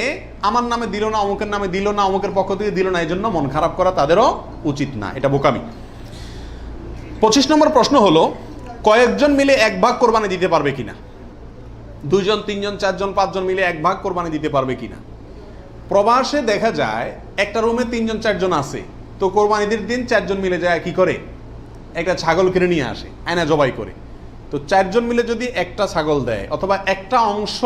আমার নামে দিল না, অমুকের নামে দিল না, অমুকের পক্ষ থেকে দিল না, এই জন্য মন খারাপ করা তাদেরও উচিত না, এটা বোকামি। 25 নম্বর প্রশ্ন হলো, কয়েকজন মিলে এক ভাগ কোরবানি দিতে পারবে কিনা? 2 জন, 3 জন, 4 জন, 5 জন মিলে এক ভাগ কোরবানি দিতে পারবে কিনা? প্রবাসে দেখা যায় একটা রুমে 3 জন 4 জন আছে, তো কোরবানিদের দিন 4 জন মিলে যায় কি করে, একটা ছাগল কিনে নিয়ে আসে, আয়না জবাই করে। তো 4 জন মিলে যদি একটা ছাগল দেয় অথবা একটা অংশ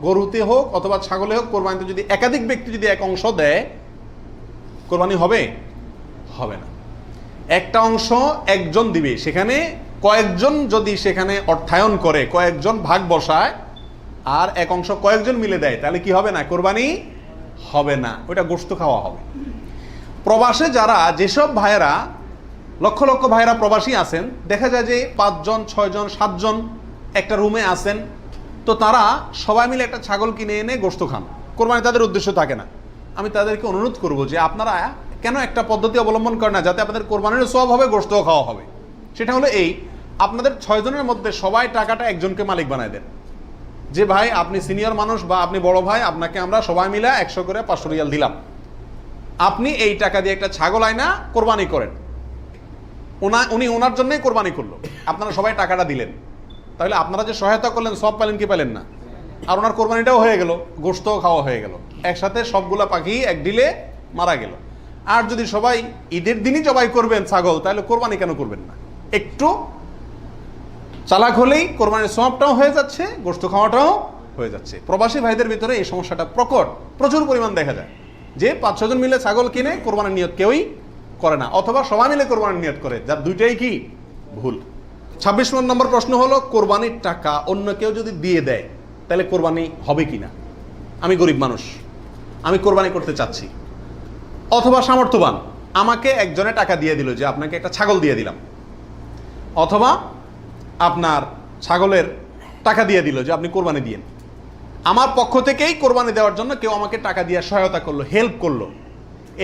গরুতে হোক অথবা ছাগলে হোক, কোরবানিতে যদি একাধিক ব্যক্তি যদি এক অংশ দেয়, কোরবানি হবে? হবে না। একটা অংশ একজন দিবে, সেখানে কয়েকজন যদি সেখানে অর্থায়ন করে, কয়েকজন ভাগ বসায়, আর এক অংশ কয়েকজন মিলে দেয়, তাহলে কি হবে না? কোরবানি হবে না, ওটা গোশত খাওয়া হবে। প্রবাসে যারা, যেসব ভাইয়েরা, লক্ষ লক্ষ ভাইয়েরা প্রবাসী আছেন, দেখা যায় যে 5 জন, 6 জন, 7 জন একটা রুমে আছেন, তো তারা সবাই মিলে একটা ছাগল কিনে এনে গোশত খান, কোরবানি তাদের উদ্দেশ্য থাকে না। আমি তাদেরকে অনুরোধ করব যে আপনারা কেন একটা পদ্ধতি অবলম্বন করেন না, যাতে আপনাদের কোরবানির সওয়াব হবে, গোশতও খাওয়া হবে। সেটা হলো এই, আপনাদের 6 জনের মধ্যে সবাই টাকাটা একজনকে মালিক বানায় দেন, যে ভাই আপনি সিনিয়র মানুষ বা আপনি বড় ভাই, আপনাকে আমরা সবাই মিলে 100 করে 500 রিয়াল দিলাম, আপনি এই টাকা দিয়ে একটা ছাগল আয়না কোরবানি করেন। উনি ওনার জন্যই কোরবানি করলো, আপনারা সবাই টাকাটা দিলেন, তাহলে আপনারা যে সহায়তা করলেন সব পেলেন কি পেলেন না? আর ওনার কোরবানিটাও হয়ে গেল, গোশতও খাওয়া হয়ে গেল, একসাথে সবগুলা পাখি এক ডিলে মারা গেল। আর যদি সবাই ঈদের দিনই জবাই করবেন ছাগল, তাহলে কোরবানি কেন করবেন না? একটু চালাক হলেই কোরবানির সওয়াবটাও হয়ে যাচ্ছে, গোশত খাওয়াটাও হয়ে যাচ্ছে। প্রবাসী ভাইদের ভিতরে এই সমস্যাটা প্রচুর পরিমাণ দেখা যায়, যে 5-6 জন মিলে ছাগল কিনে কোরবানির নিয়ত কেউই করে না, অথবা সবাই মিলে কোরবানির নিয়ত করে, যার দুইটাই কি ভুল। 26 নম্বর প্রশ্ন হলো, কোরবানির টাকা অন্য কেউ যদি দিয়ে দেয়, তাহলে কোরবানি হবে কিনা? আমি গরিব মানুষ, আমি কোরবানি করতে চাচ্ছি, অথবা সামর্থ্যবান, আমাকে একজনে টাকা দিয়ে দিল যে আপনাকে একটা ছাগল দিয়ে দিলাম, অথবা আপনার ছাগলের টাকা দিয়ে দিল যে আপনি কোরবানি দিয়েন। আমার পক্ষ থেকেই কোরবানি দেওয়ার জন্য কেউ আমাকে টাকা দিয়ে সহায়তা করলো, হেল্প করলো,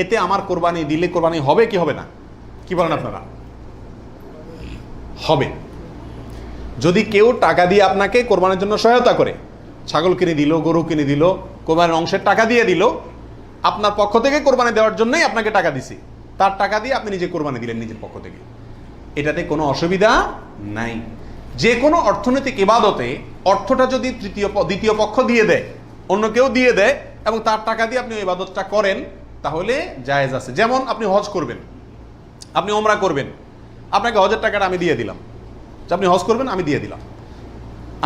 এতে আমার কোরবানি দিলে কোরবানি হবে কি হবে না? কি বলেন আপনারা? হবে। যদি কেউ টাকা দিয়ে আপনাকে কোরবানির জন্য সহায়তা করে, ছাগল কিনে দিল, গরু কিনে দিল, কোরবানির অংশের টাকা দিয়ে দিল, আপনার পক্ষ থেকে কোরবানি দেওয়ার জন্যই আপনাকে টাকা দিছি, তার টাকা দিয়ে আপনি নিজে কোরবানি দিলেন নিজের পক্ষ থেকে, এটাতে কোনো অসুবিধা নাই। যে কোনো অর্থনৈতিক ইবাদতে অর্থটা যদি দ্বিতীয় পক্ষ দিয়ে দেয়, অন্য কেউ দিয়ে দেয়, এবং তার টাকা দিয়ে আপনি ওই ইবাদতটা করেন, তাহলে জায়েজ আছে। যেমন আপনি হজ করবেন, আপনি ওমরা করবেন, আপনাকে হজের টাকাটা আমি দিয়ে দিলাম, আপনি হজ করবেন, আমি দিয়ে দিলাম,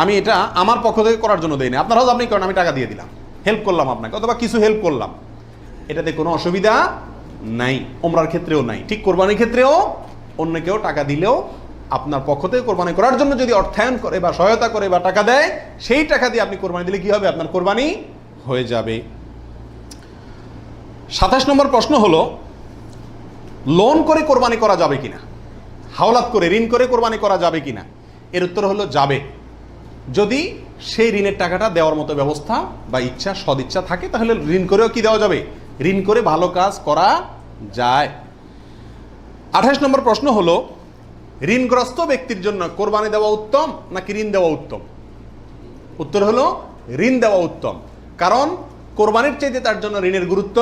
আমি এটা আমার পক্ষ থেকে করার জন্য দেই না, আপনার হজ আপনি করেন, আমি টাকা দিয়ে দিলাম, হেল্প করলাম আপনাকে, অথবা কিছু হেল্প করলাম, এটাতে কোনো অসুবিধা নাই। ওমরার ক্ষেত্রেও নাই, ঠিক কোরবানির ক্ষেত্রেও অন্য কেউ টাকা দিলেও আপনার পক্ষ থেকে কোরবানি করার জন্য যদি অর্থায়ন করে বা সহায়তা করে বা টাকা দেয়, সেই টাকা দিয়ে আপনি কোরবানি দিলে কি হবে? আপনার কোরবানি হয়ে যাবে। 27 নম্বর প্রশ্ন হলো, লোন করে কোরবানি করা যাবে কিনা, হাওলাত করে ঋণ করে কোরবানি করা যাবে কিনা? এর উত্তর হলো যাবে, যদি সেই ঋণের টাকাটা দেওয়ার মতো ব্যবস্থা বা ইচ্ছা, সদিচ্ছা থাকে, তাহলে ঋণ করেও কি দেওয়া যাবে? ঋণ করে ভালো কাজ করা যায়। 28 নম্বর প্রশ্ন হলো, ঋণগ্রস্ত ব্যক্তির জন্য কোরবানি দেওয়া উত্তম নাকি ঋণ দেওয়া উত্তম? উত্তর হলো ঋণ দেওয়া উত্তম, কারণ কোরবানির চাইতে তার জন্য ঋণের গুরুত্ব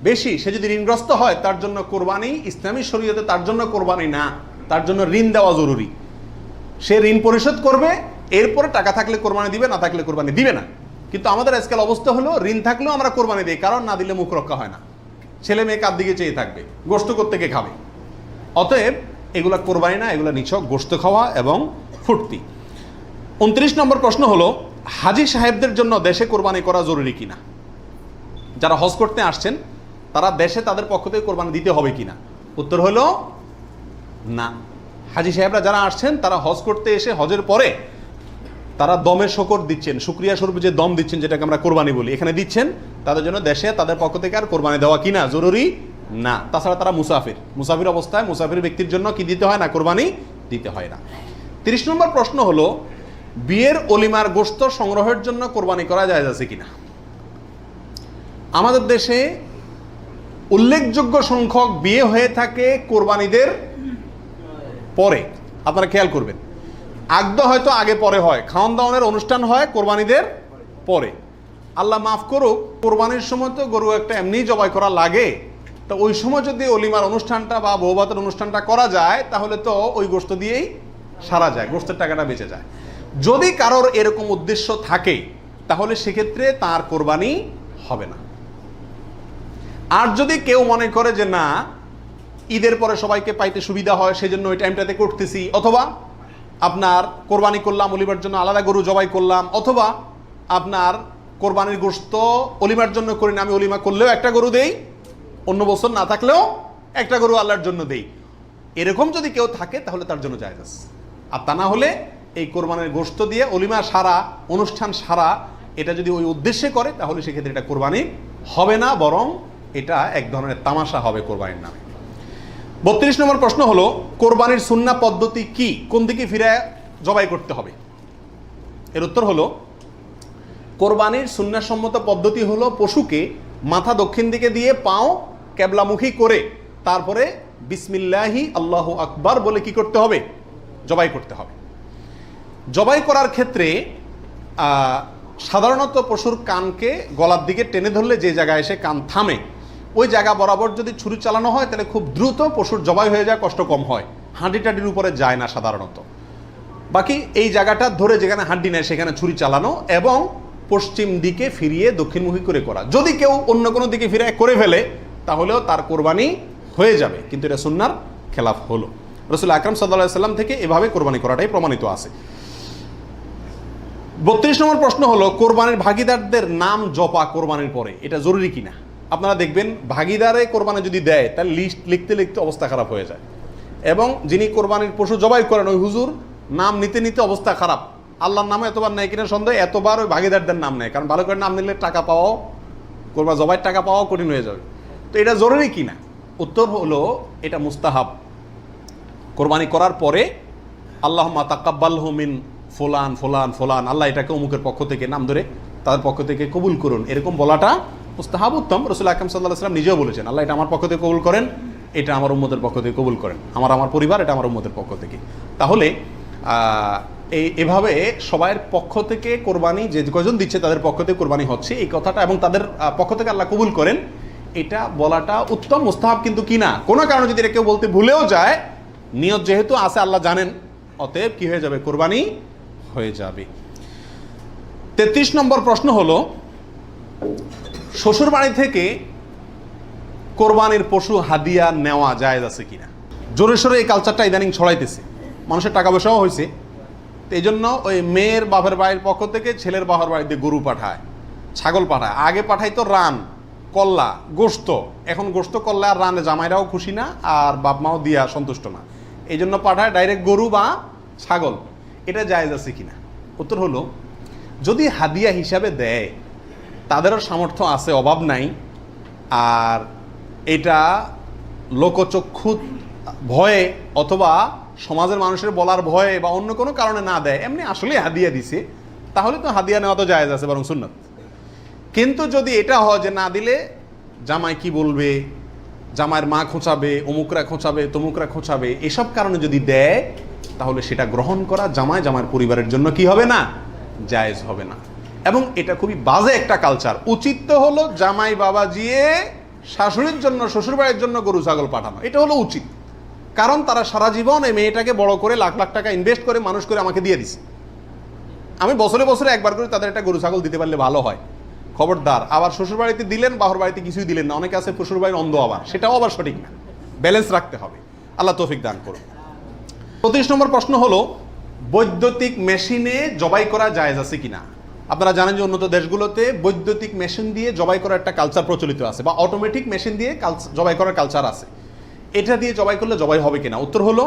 বেশি। সে যদি ঋণগ্রস্ত হয়, তার জন্য কোরবানি ইসলামী শরীয়তে তার জন্য কোরবানি না, তার জন্য ঋণ দেওয়া জরুরি। সে ঋণ পরিশোধ করবে, এরপরে টাকা থাকলে কোরবানি দিবে, না থাকলে কোরবানি দিবে না। কিন্তু আমাদের আজকাল অবস্থা হলো, ঋণ থাকলেও আমরা কোরবানি দিই, কারণ না দিলে মুখ রক্ষা হয় না, ছেলে মেয়ে কার দিকে চেয়ে থাকবে, গোশত কোত্থেকে খাবে। অতএব এগুলা কোরবানি না, এগুলা নিছক গোশত খাওয়া এবং ফুর্তি। 29 নম্বর প্রশ্ন হলো, হাজি সাহেবদের জন্য দেশে কোরবানি করা জরুরি কিনা? যারা হজ করতে আসছেন, তারা দেশে তাদের পক্ষ থেকে কোরবানি দিতে হবে কিনা? উত্তর হলো না। হাজি সাহেবরা যারা আসছেন, তারা হজ করতে এসে হজের পরে তারা দমে শকর দিচ্ছেন, শুকরিয়া স্বরূপ যে দম দিচ্ছেন, যেটাকে আমরা কোরবানি বলি, এখানে দিচ্ছেন, তাদের জন্য দেশে তাদের পক্ষ থেকে আর কোরবানি দেওয়া কিনা জরুরি না। তাছাড়া তারা মুসাফির অবস্থায় মুসাফির ব্যক্তির জন্য কি দিতে হয় না? কোরবানি দিতে হয় না। 30 নম্বর প্রশ্ন হলো, বিয়ের অলিমার গোশত সংগ্রহের জন্য কোরবানি করা জায়েজ আছে কিনা? আমাদের দেশে উল্লেখযোগ্য সংখ্যক বিয়ে হয়ে থাকে কোরবানিদের পরে। আপনারা খেয়াল করবেন, আগদ হয়তো আগে পরে হয়, খাওয়ান দাওয়ানের অনুষ্ঠান হয় কোরবানিদের পরে। আল্লাহ মাফ করুক, কোরবানির সময় তো গরু একটা এমনি জবাই করা লাগে, তো ওই সময় যদি অলিমার অনুষ্ঠানটা বা বৌভাতের অনুষ্ঠানটা করা যায়, তাহলে তো ওই গোশত দিয়েই সারা যায়, গোশতের টাকাটা বেঁচে যায়। যদি কারোর এরকম উদ্দেশ্য থাকে, তাহলে সেক্ষেত্রে তার কোরবানি হবে না। আর যদি কেউ মনে করে যে না, ঈদের পরে সবাইকে পাইতে সুবিধা হয়, সেজন্য ওই টাইমটাতে করতেছি, অথবা আপনার কোরবানি করলাম, অলিমার জন্য আলাদা গরু জবাই করলাম, অথবা আপনার কোরবানির গোশত অলিমার জন্য করি না, আমি অলিমা করলেও একটা গরু দেই, অন্য বছর না থাকলেও একটা গরু আল্লাহর জন্য দেই, এরকম যদি কেউ থাকে, তাহলে তার জন্য জায়েজ আছে। আর তা না হলে এই কোরবানির গোশত দিয়ে অলিমা সারা, অনুষ্ঠান সারা, এটা যদি ওই উদ্দেশ্যে করে, তাহলে সেক্ষেত্রে এটা কোরবানি হবে না, বরং এটা এক ধরনের তামাশা হবে কোরবানির নামে। 32 নম্বর প্রশ্ন হলো, কোরবানির সুন্নাহ পদ্ধতি কি, কোন দিকে ফিরে জবাই করতে হবে? এর উত্তর হলো, কোরবানির সুন্নাহসম্মত পদ্ধতি হলো, পশুকে মাথা দক্ষিণ দিকে দিয়ে পাও কেবলামুখী করে তারপরে বিসমিল্লাহি আল্লাহু আকবার বলে কি করতে হবে? জবাই করতে হবে। জবাই করার ক্ষেত্রে সাধারণত পশুর কানকে গলার দিকে টেনে ধরলে যে জায়গায় এসে কান থামে, ওই জায়গা বরাবর যদি ছুরি চালানো হয়, তাহলে খুব দ্রুত পশুর জবাই হয়ে যায়, কষ্ট কম হয়, হাঁডি টাডির উপরে যায় না সাধারণত। বাকি এই জায়গাটা ধরে যেখানে হাড্ডি নেয় সেখানে ছুরি চালানো এবং পশ্চিম দিকে ফিরিয়ে দক্ষিণমুখী করে করা। যদি কেউ অন্য কোনো দিকে ফিরে করে ফেলে, তাহলেও তার কোরবানি হয়ে যাবে, কিন্তু এটা সুন্নাহর খেলাফ হলো। রাসূল আকরাম সাল্লাল্লাহু আলাইহি সাল্লাম থেকে এভাবে কোরবানি করাটাই প্রমাণিত আছে। 32 নম্বর প্রশ্ন হলো, কোরবানির ভাগিদারদের নাম জপা কোরবানির পরে এটা জরুরি কিনা? আপনারা দেখবেন, ভাগিদারে কোরবানি যদি দেয়, তাহলে লিস্ট লিখতে লিখতে অবস্থা খারাপ হয়ে যায়, এবং যিনি কোরবানির পশু জবাই করেন, ওই হুজুর নাম নিতে নিতে অবস্থা খারাপ। আল্লাহর নামে এতবার নেয় কিনা সন্দেহ, এতবার ওই ভাগিদারদের নাম নেয়, কারণ ভালো করে নাম নিলে টাকা পাওয়াও, কোরবানি জবাইয়ের টাকা পাওয়াও কঠিন হয়ে যাবে। তো এটা জরুরি কিনা? উত্তর হলো, এটা মুস্তাহাব। কোরবানি করার পরে আল্লাহুম্মা তাকাব্বালহু মিন ফুলান ফুলান ফুলান, আল্লাহ এটাকে অমুকের পক্ষ থেকে নাম ধরে তাদের পক্ষ থেকে কবুল করুন, এরকম বলাটা মুস্তাহাব, উত্তম। রাসূল আকরাম সাল্লাল্লাহু আলাইহি ওয়াসাল্লাম নিজেও বলেছেন, আল্লাহ এটা আমার পক্ষ থেকে কবুল করেন, এটা আমার উম্মতের পক্ষ থেকে কবুল করেন, আমার পরিবার, এটা আমার উম্মতের পক্ষ থেকে। তাহলে এভাবে সবাইয়ের পক্ষ থেকে কোরবানি, যে কয়জন দিচ্ছে তাদের পক্ষ থেকে কোরবানি হচ্ছে, এই কথাটা, এবং তাদের পক্ষ থেকে আল্লাহ কবুল করেন, এটা বলাটা উত্তম, মুস্তাহাব। কিন্তু কিনা কোনো কারণে যদি এটা কেউ বলতে ভুলেও যায়, নিয়ত যেহেতু আছে আল্লাহ জানেন, অতএব কি হয়ে যাবে? কোরবানি হয়ে যাবে। 33 নম্বর প্রশ্ন হলো, শ্বশুর বাড়ি থেকে কোরবানির পশু হাদিয়া নেওয়া জায়েজ আছে কিনা? জোরে সোরে এই কালচারটা ইদানিং ছড়াইতেছে, মানুষের টাকা পয়সাও হয়েছে, তো এই জন্য ওই মেয়ের বাপের বাড়ির পক্ষ থেকে ছেলের বাবার বাড়িতে গরু পাঠায়, ছাগল পাঠায়। আগে পাঠাইতো রান, কল্লা, গোশত। এখন গোশত, কল্লা আর রানে জামাইরাও খুশি না, আর বাপ মাও দিয়া সন্তুষ্ট না। এই জন্য পাঠায় ডাইরেক্ট গরু বা ছাগল, এটা জায়েজ আছে কিনা? উত্তর হলো, যদি হাদিয়া হিসাবে দেয়, তাদেরও সামর্থ্য আছে, অভাব নাই, আর এটা লোকচক্ষু ভয়ে অথবা সমাজের মানুষের বলার ভয়ে বা অন্য কোনো কারণে না দেয়, এমনি আসলে হাদিয়া দিছে, তাহলে তো হাদিয়া নেওয়া তো জায়েজ আছে, বরং সুন্নাত। কিন্তু যদি এটা হয় যে না দিলে জামাই কি বলবে, জামাইয়ের মা খোঁচাবে, অমুকরা খোঁচাবে, তমুকরা খোঁচাবে, এসব কারণে যদি দেয়, তাহলে সেটা গ্রহণ করা জামাইয়ের পরিবারের জন্য কি হবে না? জায়েজ হবে না। এবং এটা খুবই বাজে একটা কালচার। উচিত তো হলো জামাই বাবা জিয়ে শাশুড়ির জন্য, শ্বশুরবাড়ির জন্য গরু ছাগল পাঠানো, এটা হলো উচিত। কারণ তারা সারা জীবন এই মেয়েটাকে বড় করে লাখ লাখ টাকা ইনভেস্ট করে মানুষ করে আমাকে দিয়ে দিছে। আমি বছরে বছরে একবার করে তাদের একটা গরু ছাগল দিতে পারলে ভালো হয়। খবরদার আবার শ্বশুরবাড়িতে দিলেন, বাহর বাড়িতে কিছুই দিলেন না। অনেকে আছে শ্বশুরবাড়ির অন্ধ, আবার সেটাও আবার সঠিক না। ব্যালেন্স রাখতে হবে। আল্লাহ তৌফিক দান করুন। 35 নম্বর প্রশ্ন হলো, বৈদ্যুতিক মেশিনে জবাই করা জায়েজ আছে কিনা? আপনারা জানেন যে উন্নত দেশগুলোতে বৈদ্যুতিক মেশিন দিয়ে জবাই করার একটা কালচার প্রচলিত আছে, বা অটোমেটিক মেশিন দিয়ে জবাই করার কালচার আছে। এটা দিয়ে জবাই করলে জবাই হবে কিনা? উত্তর হলো,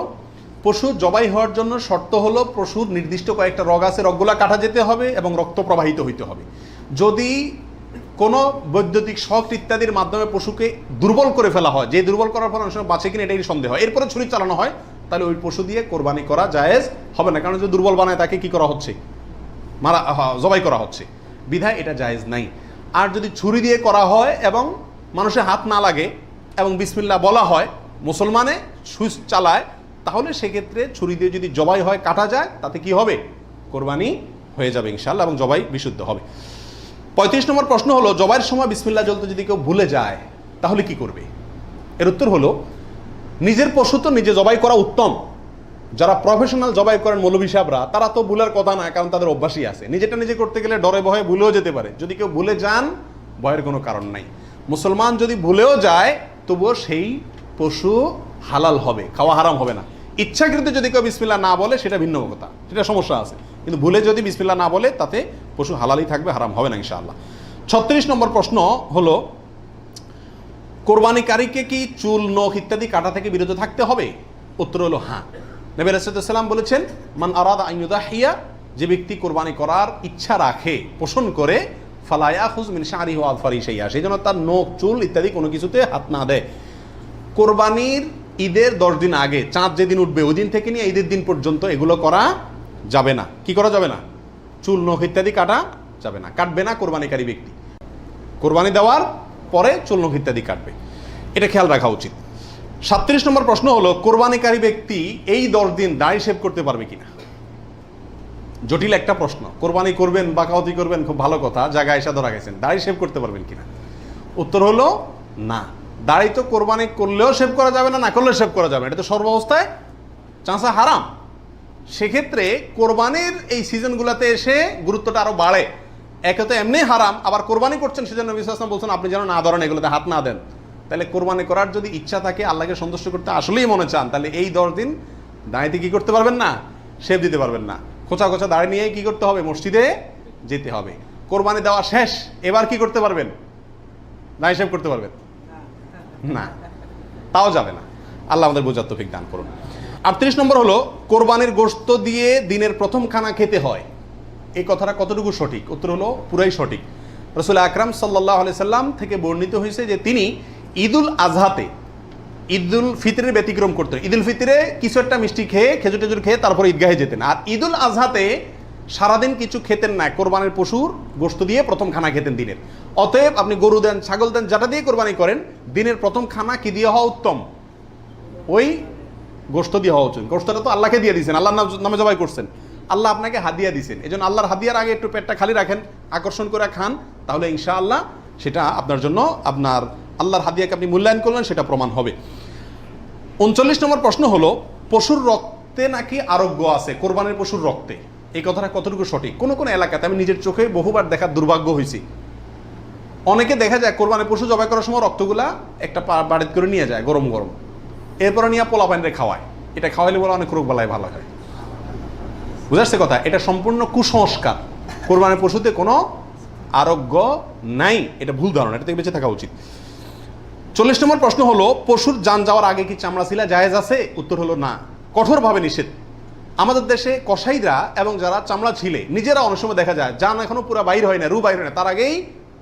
পশু জবাই হওয়ার জন্য শর্ত হলো পশুর নির্দিষ্ট কয়েকটা রগ আছে, রগগুলা কাটা যেতে হবে এবং রক্ত প্রবাহিত হইতে হবে। যদি কোনো বৈদ্যুতিক শক ইত্যাদির মাধ্যমে পশুকে দুর্বল করে ফেলা হয়, যে দুর্বল করার ফলে অনেক সময় বাঁচে কিনা এটাই সন্দেহ হয়, এরপরে ছুরি চালানো হয়, তাহলে ওই পশু দিয়ে কোরবানি করা জায়েজ হবে না। কারণ যে দুর্বল বানায় তাকে কি করা হচ্ছে? জবাই করা হচ্ছে, বিধায় এটা জায়েজ নাই। আর যদি ছুরি দিয়ে করা হয় এবং মানুষের হাত না লাগে এবং বিসমিল্লাহ বলা হয়, মুসলমানে সুইচ চালায়, তাহলে সেক্ষেত্রে ছুরি দিয়ে যদি জবাই হয়, কাটা যায়, তাতে কি হবে? কোরবানি হয়ে যাবে ইনশাআল্লাহ, এবং জবাই বিশুদ্ধ হবে। 35 নম্বর প্রশ্ন হলো, জবাইয়ের সময় বিসমিল্লাহ বলতে যদি কেউ ভুলে যায়, তাহলে কি করবে? এর উত্তর হলো, নিজের পশু তো নিজে জবাই করা উত্তম। যারা প্রফেশনাল জবাই করেন মৌলভী সাহেবরা, তারা তো ভুলের কথা না, কারণ তাদের অভ্যাসই আছে। নিজেটা নিজে করতে গেলে ডরে ভয়ে ভুলেও যেতে পারে। যদি কেউ ভুলে যান, ভয়ের কোনো কারণ নাই। মুসলমান যদি ভুলেও যায়, তবুও সেই পশু হালাল হবে, খাওয়া হারাম হবে না। ইচ্ছাকৃত যদি কেউ বিসমিল্লাহ না বলে, সেটা ভিন্ন কথা, সেটা সমস্যা আছে। কিন্তু ভুলে যদি বিসমিল্লাহ না বলে, তাতে পশু হালালই থাকবে, হারাম হবে না ইনশাআল্লাহ। 36 নম্বর প্রশ্ন হলো, কোরবানিকারীকে কি চুল, নখ ইত্যাদি কাটা থেকে বিরত থাকতে হবে? উত্তর হলো হ্যাঁ। নবী রাসূলুল্লাহ সাল্লাল্লাহু আলাইহি ওয়াসাল্লাম বলেছেন, মান আরাদা আন ইউদাহিয়া, যে ব্যক্তি কোরবানি করার ইচ্ছা রাখে, পোষণ করে, ফালা ইয়াখুয মিন শা'রিহি ওয়া আযফারিহি শাইআ, সেই জন্য তার নখ, চুল ইত্যাদি কোনো কিছুতে হাত না দেয়। কোরবানির ঈদের 10 দিন আগে, চাঁদ যেদিন উঠবে ওই দিন থেকে নিয়ে ঈদের দিন পর্যন্ত এগুলো করা যাবে না। কি করা যাবে না? চুল, নখ ইত্যাদি কাটা যাবে না, কাটবে না কোরবানিকারী ব্যক্তি। কোরবানি দেওয়ার পরে চুল, নখ ইত্যাদি কাটবে, এটা খেয়াল রাখা উচিত। 37 নম্বর প্রশ্ন হলো, কোরবানিকারী ব্যক্তি এই 10 দিন দাড়ি শেভ করতে পারবে কিনা? জটিল একটা প্রশ্ন। কোরবানি করবেন, বাকাওয়াতি করবেন, খুব ভালো কথা, জায়গায় এসে ধরা গেছেন, দাড়ি শেভ করতে পারবেন কিনা? উত্তর হলো না। দাড়ি তো কোরবানি করলেও শেভ করা যাবে না, না করলেও শেভ করা যাবে, এটা তো সর্বাবস্থায় চাঁচা হারাম। সেক্ষেত্রে কোরবানির এই সিজনগুলোতে এসে গুরুত্বটা আরো বাড়ে। একে তো এমনি হারাম, আবার কোরবানি করছেন, সেজন্য নবী সাল্লাল্লাহু আলাইহি ওয়াসাল্লাম বলছেন আপনি যেন না ধরেন, এগুলোতে হাত না দেন। তাহলে কোরবানি করার যদি ইচ্ছা থাকে, আল্লাহকে সন্তুষ্ট করতে আসলেই মনে চান, তাহলে এই 10 দিন দাঁড়িয়ে কি করতে পারবেন না? শেভ দিতে পারবেন না। খোঁচা খোঁচা দাঁড়িয়ে নিয়ে কি করতে হবে? মসজিদে যেতে হবে। কোরবানি দেওয়া শেষ, এবার কি করতে পারবেন? দাঁড়ি শেভ করতে পারবেন না, তাও যাবে না। আল্লাহ আমাদের বোঝার তৌফিক দান করুন। 38 নম্বর হলো, কোরবানির গোশত দিয়ে দিনের প্রথম খানা খেতে হয়, এই কথাটা কতটুকু সঠিক? উত্তর হলো পুরাই সঠিক। রাসূল আকরাম সাল্লাল্লাহু আলাইহি সাল্লাম থেকে বর্ণিত হয়েছে যে তিনি ঈদুল আজহাতে, ঈদুল ফিতরের ব্যতিক্রম করতেন। ঈদুল ফিতরে কিছু একটা মিষ্টি খেয়ে, খেজুর টেজুর খেয়ে তারপর ঈদগাহে যেতেন। আর ঈদুল আজহাতে সারাদিন কিছু খেতেন না, কোরবানির পশুর গোশত দিয়ে প্রথম খানা খেতেন দিনের। অতএব আপনি গরু দেন, ছাগল দেন, যেটা দিয়ে কোরবানি করেন, দিনের প্রথম খানা কি দিয়ে হওয়া উত্তম? ওই গোশত দিয়ে হওয়া উচিত। গোশতটা তো আল্লাহকে দিয়ে দিয়েছেন, আল্লাহর নামে জবাই করছেন, আল্লাহ আপনাকে হাদিয়া দিয়েছেন। এই জন্য আল্লাহর হাদিয়ার আগে একটু পেটটা খালি রাখেন, আকর্ষণ করে খান, তাহলে ইনশাআল্লাহ সেটা আপনার জন্য, আপনার আল্লাহর হাদিয়াকে আপনি মূল্যায়ন করলেন, সেটা প্রমাণ হবে। 39 নম্বর প্রশ্ন হলো, পশুর রক্তে নাকি আরোগ্য আছে, কোরবানির পশুর রক্তে, এই কথাটা কতটুকু সঠিক? কোন কোন এলাকাতে আমি নিজের চোখে বহুবার দেখার দুর্ভাগ্য হয়েছি, অনেকে দেখা যায় কোরবানির পশু জবাই করার সময় রক্তগুলা একটা বাড়িতে করে নিয়ে যায় গরম গরম, এরপরে নিয়ে পোলা পানিরে খাওয়ায়। এটা খাওয়াইলে বলে অনেক রোগ বালাই ভালো হয়। বুঝাচ্ছে কথা? এটা সম্পূর্ণ কুসংস্কার। কোরবানির পশুতে কোনো আরোগ্য নাই, এটা ভুল ধারণা, এটা থেকে বেঁচে থাকা উচিত। 40 নম্বর প্রশ্ন হলো, পশুর জান যাওয়ার আগে কি চামড়া ছিলা জায়েজ আছে? উত্তর হলো না। কঠোরভাবে নিষেধ। আমাদের দেশে কসাইরা এবং যারা চামড়া ছিলে নিজেরা অনেক সময় দেখা যায় যান এখনো পুরো বাইর হয় না, রু বাইর হয় না, তার আগেই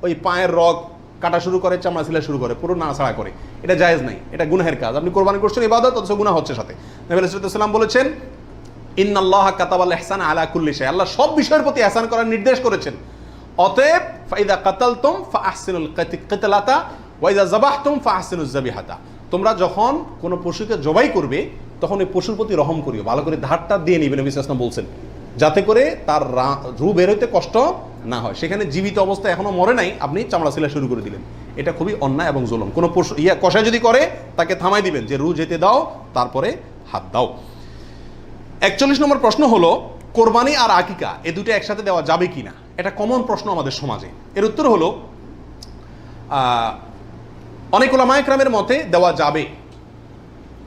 ওই পায়ের রগ কাটা শুরু করে, চামড়া ছিলা শুরু করে, পুরো নাড়াছাড়া করে। এটা জায়েজ নাই, এটা গুনাহের কাজ। আপনি কোরবানি করছেন ইবাদত, অথচ গুনাহ হচ্ছে সাথে। নবী আলাইহিস সালাম বলেছেন ইন্নাল্লাহা কাতাবাল ইহসান আলা কুল্লি শাই, আল্লাহ সব বিষয়ের প্রতি ইহসান করার নির্দেশ করেছেন। অতএব ফাইদা কাতালতুম ফাআহসিনুল কিতলাতা ওয়া ইযা যাবাহতুম ফাআহসিনুজ যাবিহাতা, তোমরা যখন কোনো পশুকে জবাই করবে তখন ওই পশুর প্রতি রহম করিও, ভালো করে ধারটা দিয়ে নিবেন। নবী সাল্লাল্লাহু আলাইহি ওয়াসাল্লাম বলছেন যাতে করে তার রূহ বের হইতে কষ্ট না হয়। সেখানে জীবিত অবস্থায় এখনো মরে নাই, আপনি চামড়া ছিলা শুরু করে দিলেন, এটা খুবই অন্যায় এবং জুলুম। কোনো পশু কষাই যদি করে তাকে থামাই দিবেন যে রূহ যেতে দাও, তারপরে হাত দাও। 41 নম্বর প্রশ্ন হলো কোরবানি আর আকিকা এই দুটো একসাথে দেওয়া যাবে কিনা, এটা কমন প্রশ্ন আমাদের সমাজে। এর উত্তর হলো অনেক উলামায়ে কেরামের মতে দেওয়া যাবে,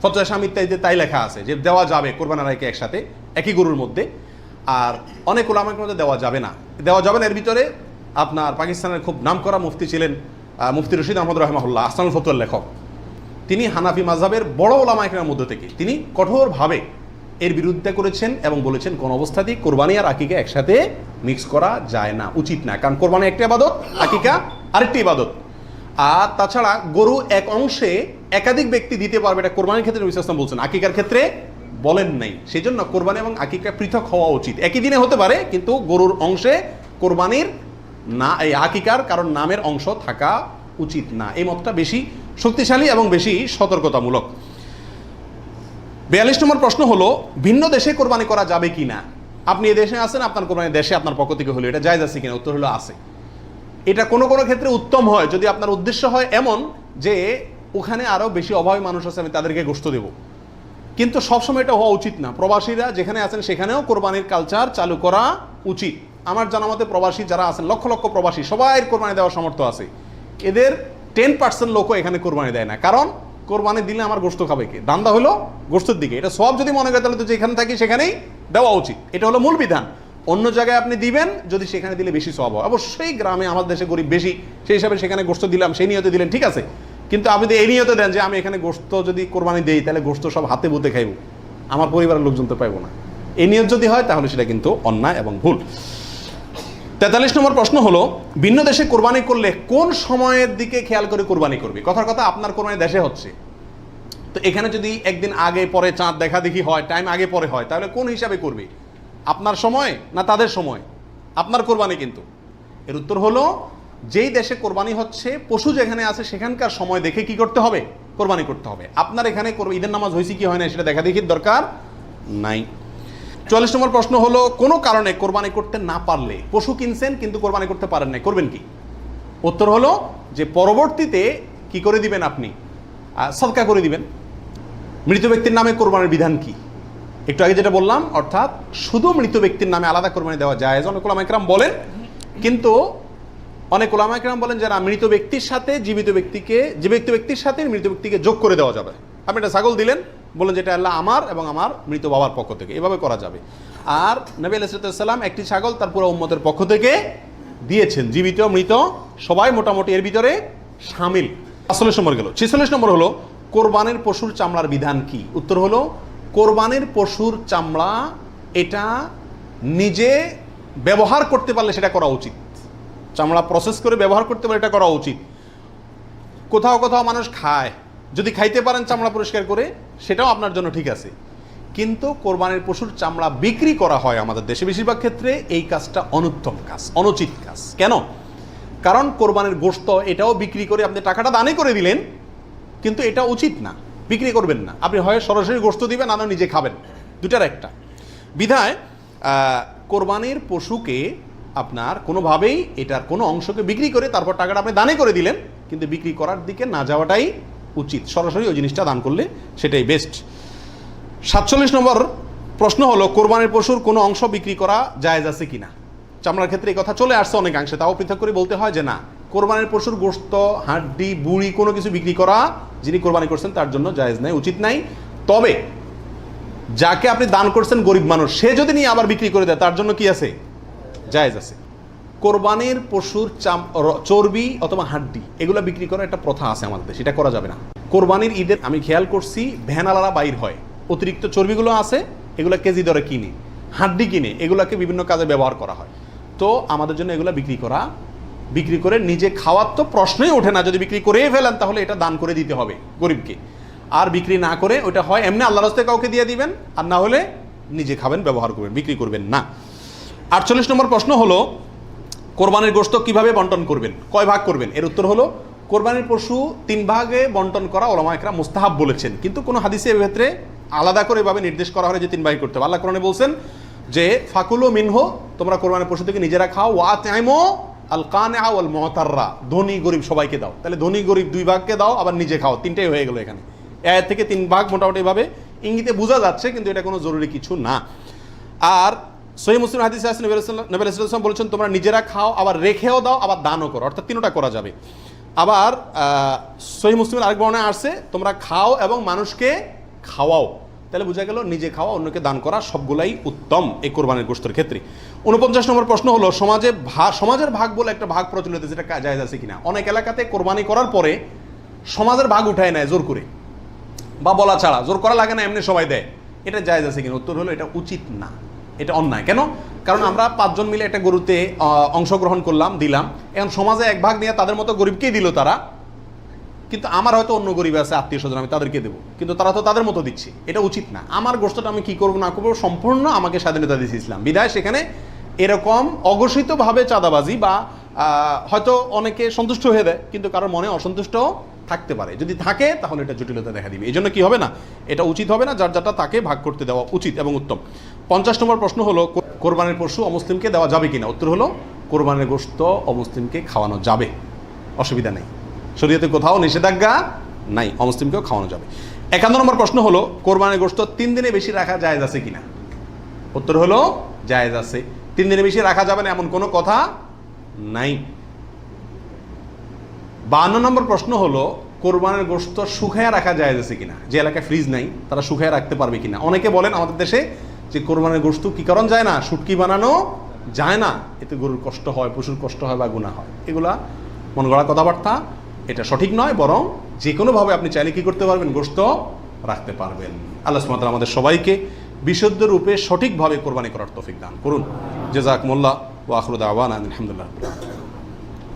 ফতোয়া শামী ইত্যাদিতে তাই লেখা আছে যে দেওয়া যাবে কোরবানি আর আকিকা একসাথে একই গরুর মধ্যে। আর অনেক উলামায়ে কেরামের মধ্যে দেওয়া যাবে না। এর ভিতরে আপনার পাকিস্তানের খুব নামকরা মুফতি ছিলেন মুফতি রশিদ আহমদ রাহমাহুল্লাহ, আহসানুল ফতোয়ার লেখক। তিনি হানাফি মাযহাবের বড় উলামায়ে কেরামের মধ্যে থেকে তিনি কঠোরভাবে এর বিরুদ্ধে করেছেন এবং বলেছেন কোন অবস্থাতেই কোরবানি আর আকিকা একসাথে মিক্স করা যায় না, উচিত না। কারণ কোরবানি একটা ইবাদত, আকিকা আরেকটি ইবাদত। আর তাছাড়া গরু এক অংশে একাধিক ব্যক্তি দিতে পারবে, এটা কোরবানির ক্ষেত্রে নবী সাল্লাল্লাহু আলাইহি ওয়াসাল্লাম বলছেন, আকিকার ক্ষেত্রে বলেন নাই। সেই জন্য কোরবানি এবং আকিকা পৃথক হওয়া উচিত। একই দিনে হতে পারে, কিন্তু গরুর অংশে কোরবানির না, এই আকিকার কারণ নামের অংশ থাকা উচিত না। এই মতটা বেশি শক্তিশালী এবং বেশি সতর্কতামূলক। 42 নম্বর প্রশ্ন হলো ভিন্ন দেশে কোরবানি করা যাবে কিনা। আপনি এই দেশে আছেন, আপনার কোরবানি দেশে আপনার পক্ষ থেকে হলো, এটা জায়েজ আছে কিনা? উত্তর হলো আছে। এটা কোনো কোনো ক্ষেত্রে উত্তম হয় যদি আপনার উদ্দেশ্য হয় এমন যে ওখানে আরো বেশি অভাবী মানুষ আছে, আমি তাদেরকে গোশত দেব। কিন্তু সবসময় এটা হওয়া উচিত না। প্রবাসীরা যেখানে আছেন সেখানেও কোরবানির কালচার চালু করা উচিত। আমার জানা মতে প্রবাসী যারা আছেন, লক্ষ লক্ষ প্রবাসী, সবাই কোরবানি দেওয়ার সামর্থ্য আছে। এদের 10% লোকও এখানে কোরবানি দেয় না। কারণ কোরবানি দিলে আমার গোশত খাবে কে? দান্দা হলো গোশতের দিকে। এটা সব যদি মনে করে তাহলে তো যেখানে থাকি সেখানেই দেওয়া উচিত। এটা হলো মূল বিধান। অন্য জায়গায় আপনি দিবেন যদি সেখানে দিলে বেশি সওয়াব হয়। অবশ্যই গ্রামে আমাদের দেশে গরিব বেশি, সেই হিসাবে সেখানে গোশত দিলাম, সেই নিয়তে দিলেন, ঠিক আছে। কিন্তু আপনি এই নিয়তে দেন যে আমি এখানে গোশত যদি কোরবানি দেই তাহলে গোশত সব হাতে বুতে খাইব, আমার পরিবারের লোকজন তো পাইব না। এই নিয়ত যদি হয় তাহলে সেটা কিন্তু অন্যায় এবং ভুল। 43 নম্বর প্রশ্ন হলো ভিন্ন দেশে কোরবানি করলে কোন সময়ের দিকে খেয়াল করে কোরবানি করবে? কথার কথা, আপনার কোরবানি দেশে হচ্ছে, তো এখানে যদি একদিন আগে পরে চাঁদ দেখা দেখি হয়, টাইম আগে পরে হয়, তাহলে কোন হিসাবে করবে? আপনার সময় না তাদের সময়? আপনার কোরবানি কিন্তু। এর উত্তর হলো যেই দেশে কোরবানি হচ্ছে, পশু যেখানে আছে সেখানকার সময় দেখে কি করতে হবে? কোরবানি করতে হবে। আপনার এখানে ঈদের নামাজ হয়েছে কি হয় না সেটা দেখা দেখির দরকার নাই। 44 নম্বর প্রশ্ন হলো কোনো কারণে কোরবানি করতে না পারলে, পশু কিনছেন কিন্তু কোরবানি করতে পারেন না, করবেন কি? উত্তর হলো যে পরবর্তীতে কি করে দিবেন? আপনি সদকা করে দিবেন। মৃত ব্যক্তির নামে কোরবানির বিধান কি? একটু আগে যেটা বললাম, অর্থাৎ শুধু মৃত ব্যক্তির নামে আলাদা কোরবানি দেওয়া যায়, অনেক উলামায়ে কেরাম বলেন। কিন্তু অনেক উলামায়ে কেরাম বলেন যারা মৃত ব্যক্তির সাথে জীবিত ব্যক্তির সাথে মৃত ব্যক্তিকে যোগ করে দেওয়া যাবে। আপনি একটা ছাগল দিলেন, বলেন যেটা আল্লাহ আমার এবং আমার মৃত বাবার পক্ষ থেকে, এভাবে করা যাবে। আর নবী আলাইহিস সালাম একটি ছাগল তার পুরো উম্মতের পক্ষ থেকে দিয়েছেন, জীবিত মৃত সবাই মোটামুটি এর ভিতরে শামিল। 45 নম্বর গেল। 46 নম্বর হলো কোরবানির পশুর চামড়ার বিধান কি? উত্তর হলো কোরবানির পশুর চামড়া এটা নিজে ব্যবহার করতে পারলে সেটা করা উচিত। চামড়া প্রসেস করে ব্যবহার করতে পারলে এটা করা উচিত। কোথাও কোথাও মানুষ খায়, যদি খাইতে পারেন চামড়া পরিষ্কার করে সেটাও আপনার জন্য ঠিক আছে। কিন্তু কোরবানির পশুর চামড়া বিক্রি করা হয় আমাদের দেশে বেশিরভাগ ক্ষেত্রে, এই কাজটা অনুত্তম কাজ, অনুচিত কাজ। কেন? কারণ কোরবানির গোশত এটাও বিক্রি করে আপনি টাকাটা দানে করে দিলেন, কিন্তু এটা উচিত না, বিক্রি করবেন না। আপনি হয় সরাসরি গোশত দিবেন, না নিজে খাবেন, দুটার একটা। বিধায় কোরবানির পশুকে আপনার কোনোভাবেই এটার কোনো অংশকে বিক্রি করে তারপর টাকাটা আপনি দানে করে দিলেন, কিন্তু বিক্রি করার দিকে না যাওয়াটাই উচিত। সরাসরি ওই জিনিসটা দান করলে সেটাই বেস্ট। 47 নম্বর প্রশ্ন হলো কোরবানির পশুর কোনো অংশ বিক্রি করা জায়েজ আছে কিনা? চামড়ার ক্ষেত্রে এই কথা চলে আসছে অনেকাংশে, তাও পৃথক করে বলতে হয় যে না, কোরবানির পশুর গোশত, হাড্ডি, বুড়ি কোনো কিছু বিক্রি করা যিনি কোরবানি করছেন তার জন্য জায়েজ নাই, উচিত নাই। তবে যাকে আপনি দান করছেন গরিব মানুষ, সে যদি নিয়ে আবার বিক্রি করে দেয় তার জন্য কি আছে? জায়েজ আছে। কোরবানির পশুর চর্বি অথবা হাড্ডি এগুলো বিক্রি করার একটা প্রথা আছে আমাদের দেশে, এটা করা যাবে না। কোরবানির ঈদের আমি খেয়াল করছি ভ্যানালারা বাইর হয়, অতিরিক্ত চর্বিগুলো আছে এগুলো কেজি দরে কিনে, হাড্ডি কিনে এগুলোকে বিভিন্ন কাজে ব্যবহার করা হয়। তো আমাদের জন্য এগুলো বিক্রি করে নিজে খাওয়ার তো প্রশ্নই ওঠে না। যদি বিক্রি করেই ফেলেন তাহলে এটা দান করে দিতে হবে গরিবকে। আর বিক্রি না করে ওটা হয় এমনি আল্লাহর রাস্তায় কাউকে দিয়ে দিবেন, আর না হলে নিজে খাবেন, ব্যবহার করবেন, বিক্রি করবেন না। 48 নম্বর প্রশ্ন হলো কোরবানির গোশত কিভাবে বন্টন করবেন, কয় ভাগ করবেন? এর উত্তর হলো কোরবানির পশু 3 ভাগে বন্টন করা ওলামা ইকরাম মুস্তাহাব বলেছেন, কিন্তু কোনো হাদিসে এর ক্ষেত্রে আলাদা করে এভাবে নির্দেশ করা হয় যে 3 ভাগে করতে হবে। আল্লাহ কোরআনে বলছেন যে ফাকুলু মিনহু, তোমরা কোরবানির পশু থেকে নিজেরা খাও, ওয়া আতইমু আল কানিআ ওয়াল মুতাররা, ধনী গরিব সবাইকে দাও। তাহলে ধনী গরিব 2 ভাগকে দাও, আবার নিজে খাও, 3টাই হয়ে গেল এখানে। আয়াত থেকে 3 ভাগ মোটামুটি ভাবে ইঙ্গিতে বোঝা যাচ্ছে, কিন্তু এটা কোনো জরুরি কিছু না। আর সহিহ মুসলিম হাদিসে আছে নবী সাল্লাল্লাহু আলাইহি ওয়াসাল্লাম বলেছেন তোমরা নিজেরা খাও, আবার রেখেও দাও, আবার দানও করো, অর্থাৎ 3টা করা যাবে। আবার সহিহ মুসলিমের আরেক বর্ণনায় আসছে তোমরা খাও এবং মানুষকে খাওয়াও। তাহলে বোঝা গেল নিজে খাওয়া, অন্যকে দান করা সবগুলাই উত্তম এই কোরবানির গোশতের ক্ষেত্রে। 49 নম্বর প্রশ্ন হলো সমাজের ভাগ বলে একটা ভাগ প্রচলিত, যেটা জায়েজ আছে কিনা। অনেক এলাকাতে কোরবানি করার পরে সমাজের ভাগ উঠায় নেয় জোর করে, বা বলা ছাড়া, জোর করা লাগে না, এমনি সবাই দেয়। এটা জায়েজ আছে কিনা? উত্তর হলো এটা উচিত না, এটা অন্যায়। কেন? কারণ আমরা 5 জন মিলে একটা গরুতে অংশগ্রহণ করলাম, দিলাম, এখন সমাজে 1 ভাগ নিয়ে তাদের মতো গরিবকেই দিল তারা, কিন্তু আমার হয়তো অন্য গরিব আছে আত্মীয় স্বজন, আমি তাদেরকে দেবো, কিন্তু তারা তো তাদের মতো দিচ্ছে। এটা উচিত না। আমার গোশতটা আমি কি করবো না করবো সম্পূর্ণ আমাকে স্বাধীনতা দিয়েছে ইসলাম, বিধায় সেখানে এরকম অঘোষিতভাবে চাঁদাবাজি বা হয়তো অনেকে সন্তুষ্ট হয়ে দেয়, কিন্তু কারোর মনে অসন্তুষ্ট থাকতে পারে। যদি থাকে তাহলে এটা জটিলতা দেখা দিবে। এই জন্য কি হবে না, এটা উচিত হবে না, যার যারটা তাকে ভাগ করতে দেওয়া উচিত এবং উত্তম। 50 নম্বর প্রশ্ন হলো কোরবানির পশু অমুসলিমকে দেওয়া যাবে কিনা। উত্তর হলো কোরবানির গোশত অমুসলিমকে খাওয়ানো যাবে, অসুবিধা নেই, শরীয়তে কোথাও নিষেধাজ্ঞা নাই, অমুসলিমকেও খাওয়ানো যাবে। 51 নম্বর প্রশ্ন হলো কোরবানির গোশত 3 দিনে বেশি রাখা জায়েজ আছে কিনা। উত্তর হলো জায়েজ আছে, 3 দিনে বেশি রাখা যাবে না এমন কোনো কথা নাই। 52 নম্বর প্রশ্ন হলো কোরবানির গোশত শুকায় রাখা জায়েজ আছে কিনা। যে এলাকায় ফ্রিজ নাই তারা শুকায় রাখতে পারবে কিনা। অনেকে বলেন আমাদের দেশে যে কোরবানির গোশত কি কারণ যায় না, শুটকি বানানো যায় না, এতে গরুর কষ্ট হয়, পশুর কষ্ট হয় বা গুনাহ হয়। এগুলা মন গড়া কথাবার্তা, এটা সঠিক নয়। বরং যে কোনোভাবে আপনি চাইলে কি করতে পারবেন, গোশত রাখতে পারবেন। আল্লাহ সুবহানাহু ওয়া তাআলা আমাদের সবাইকে বিশুদ্ধ রূপে সঠিকভাবে কোরবানি করার তৌফিক দান করুন। জাযাকুমুল্লাহ ওয়া আখিরু দাওয়ানা আলহামদুলিল্লাহ।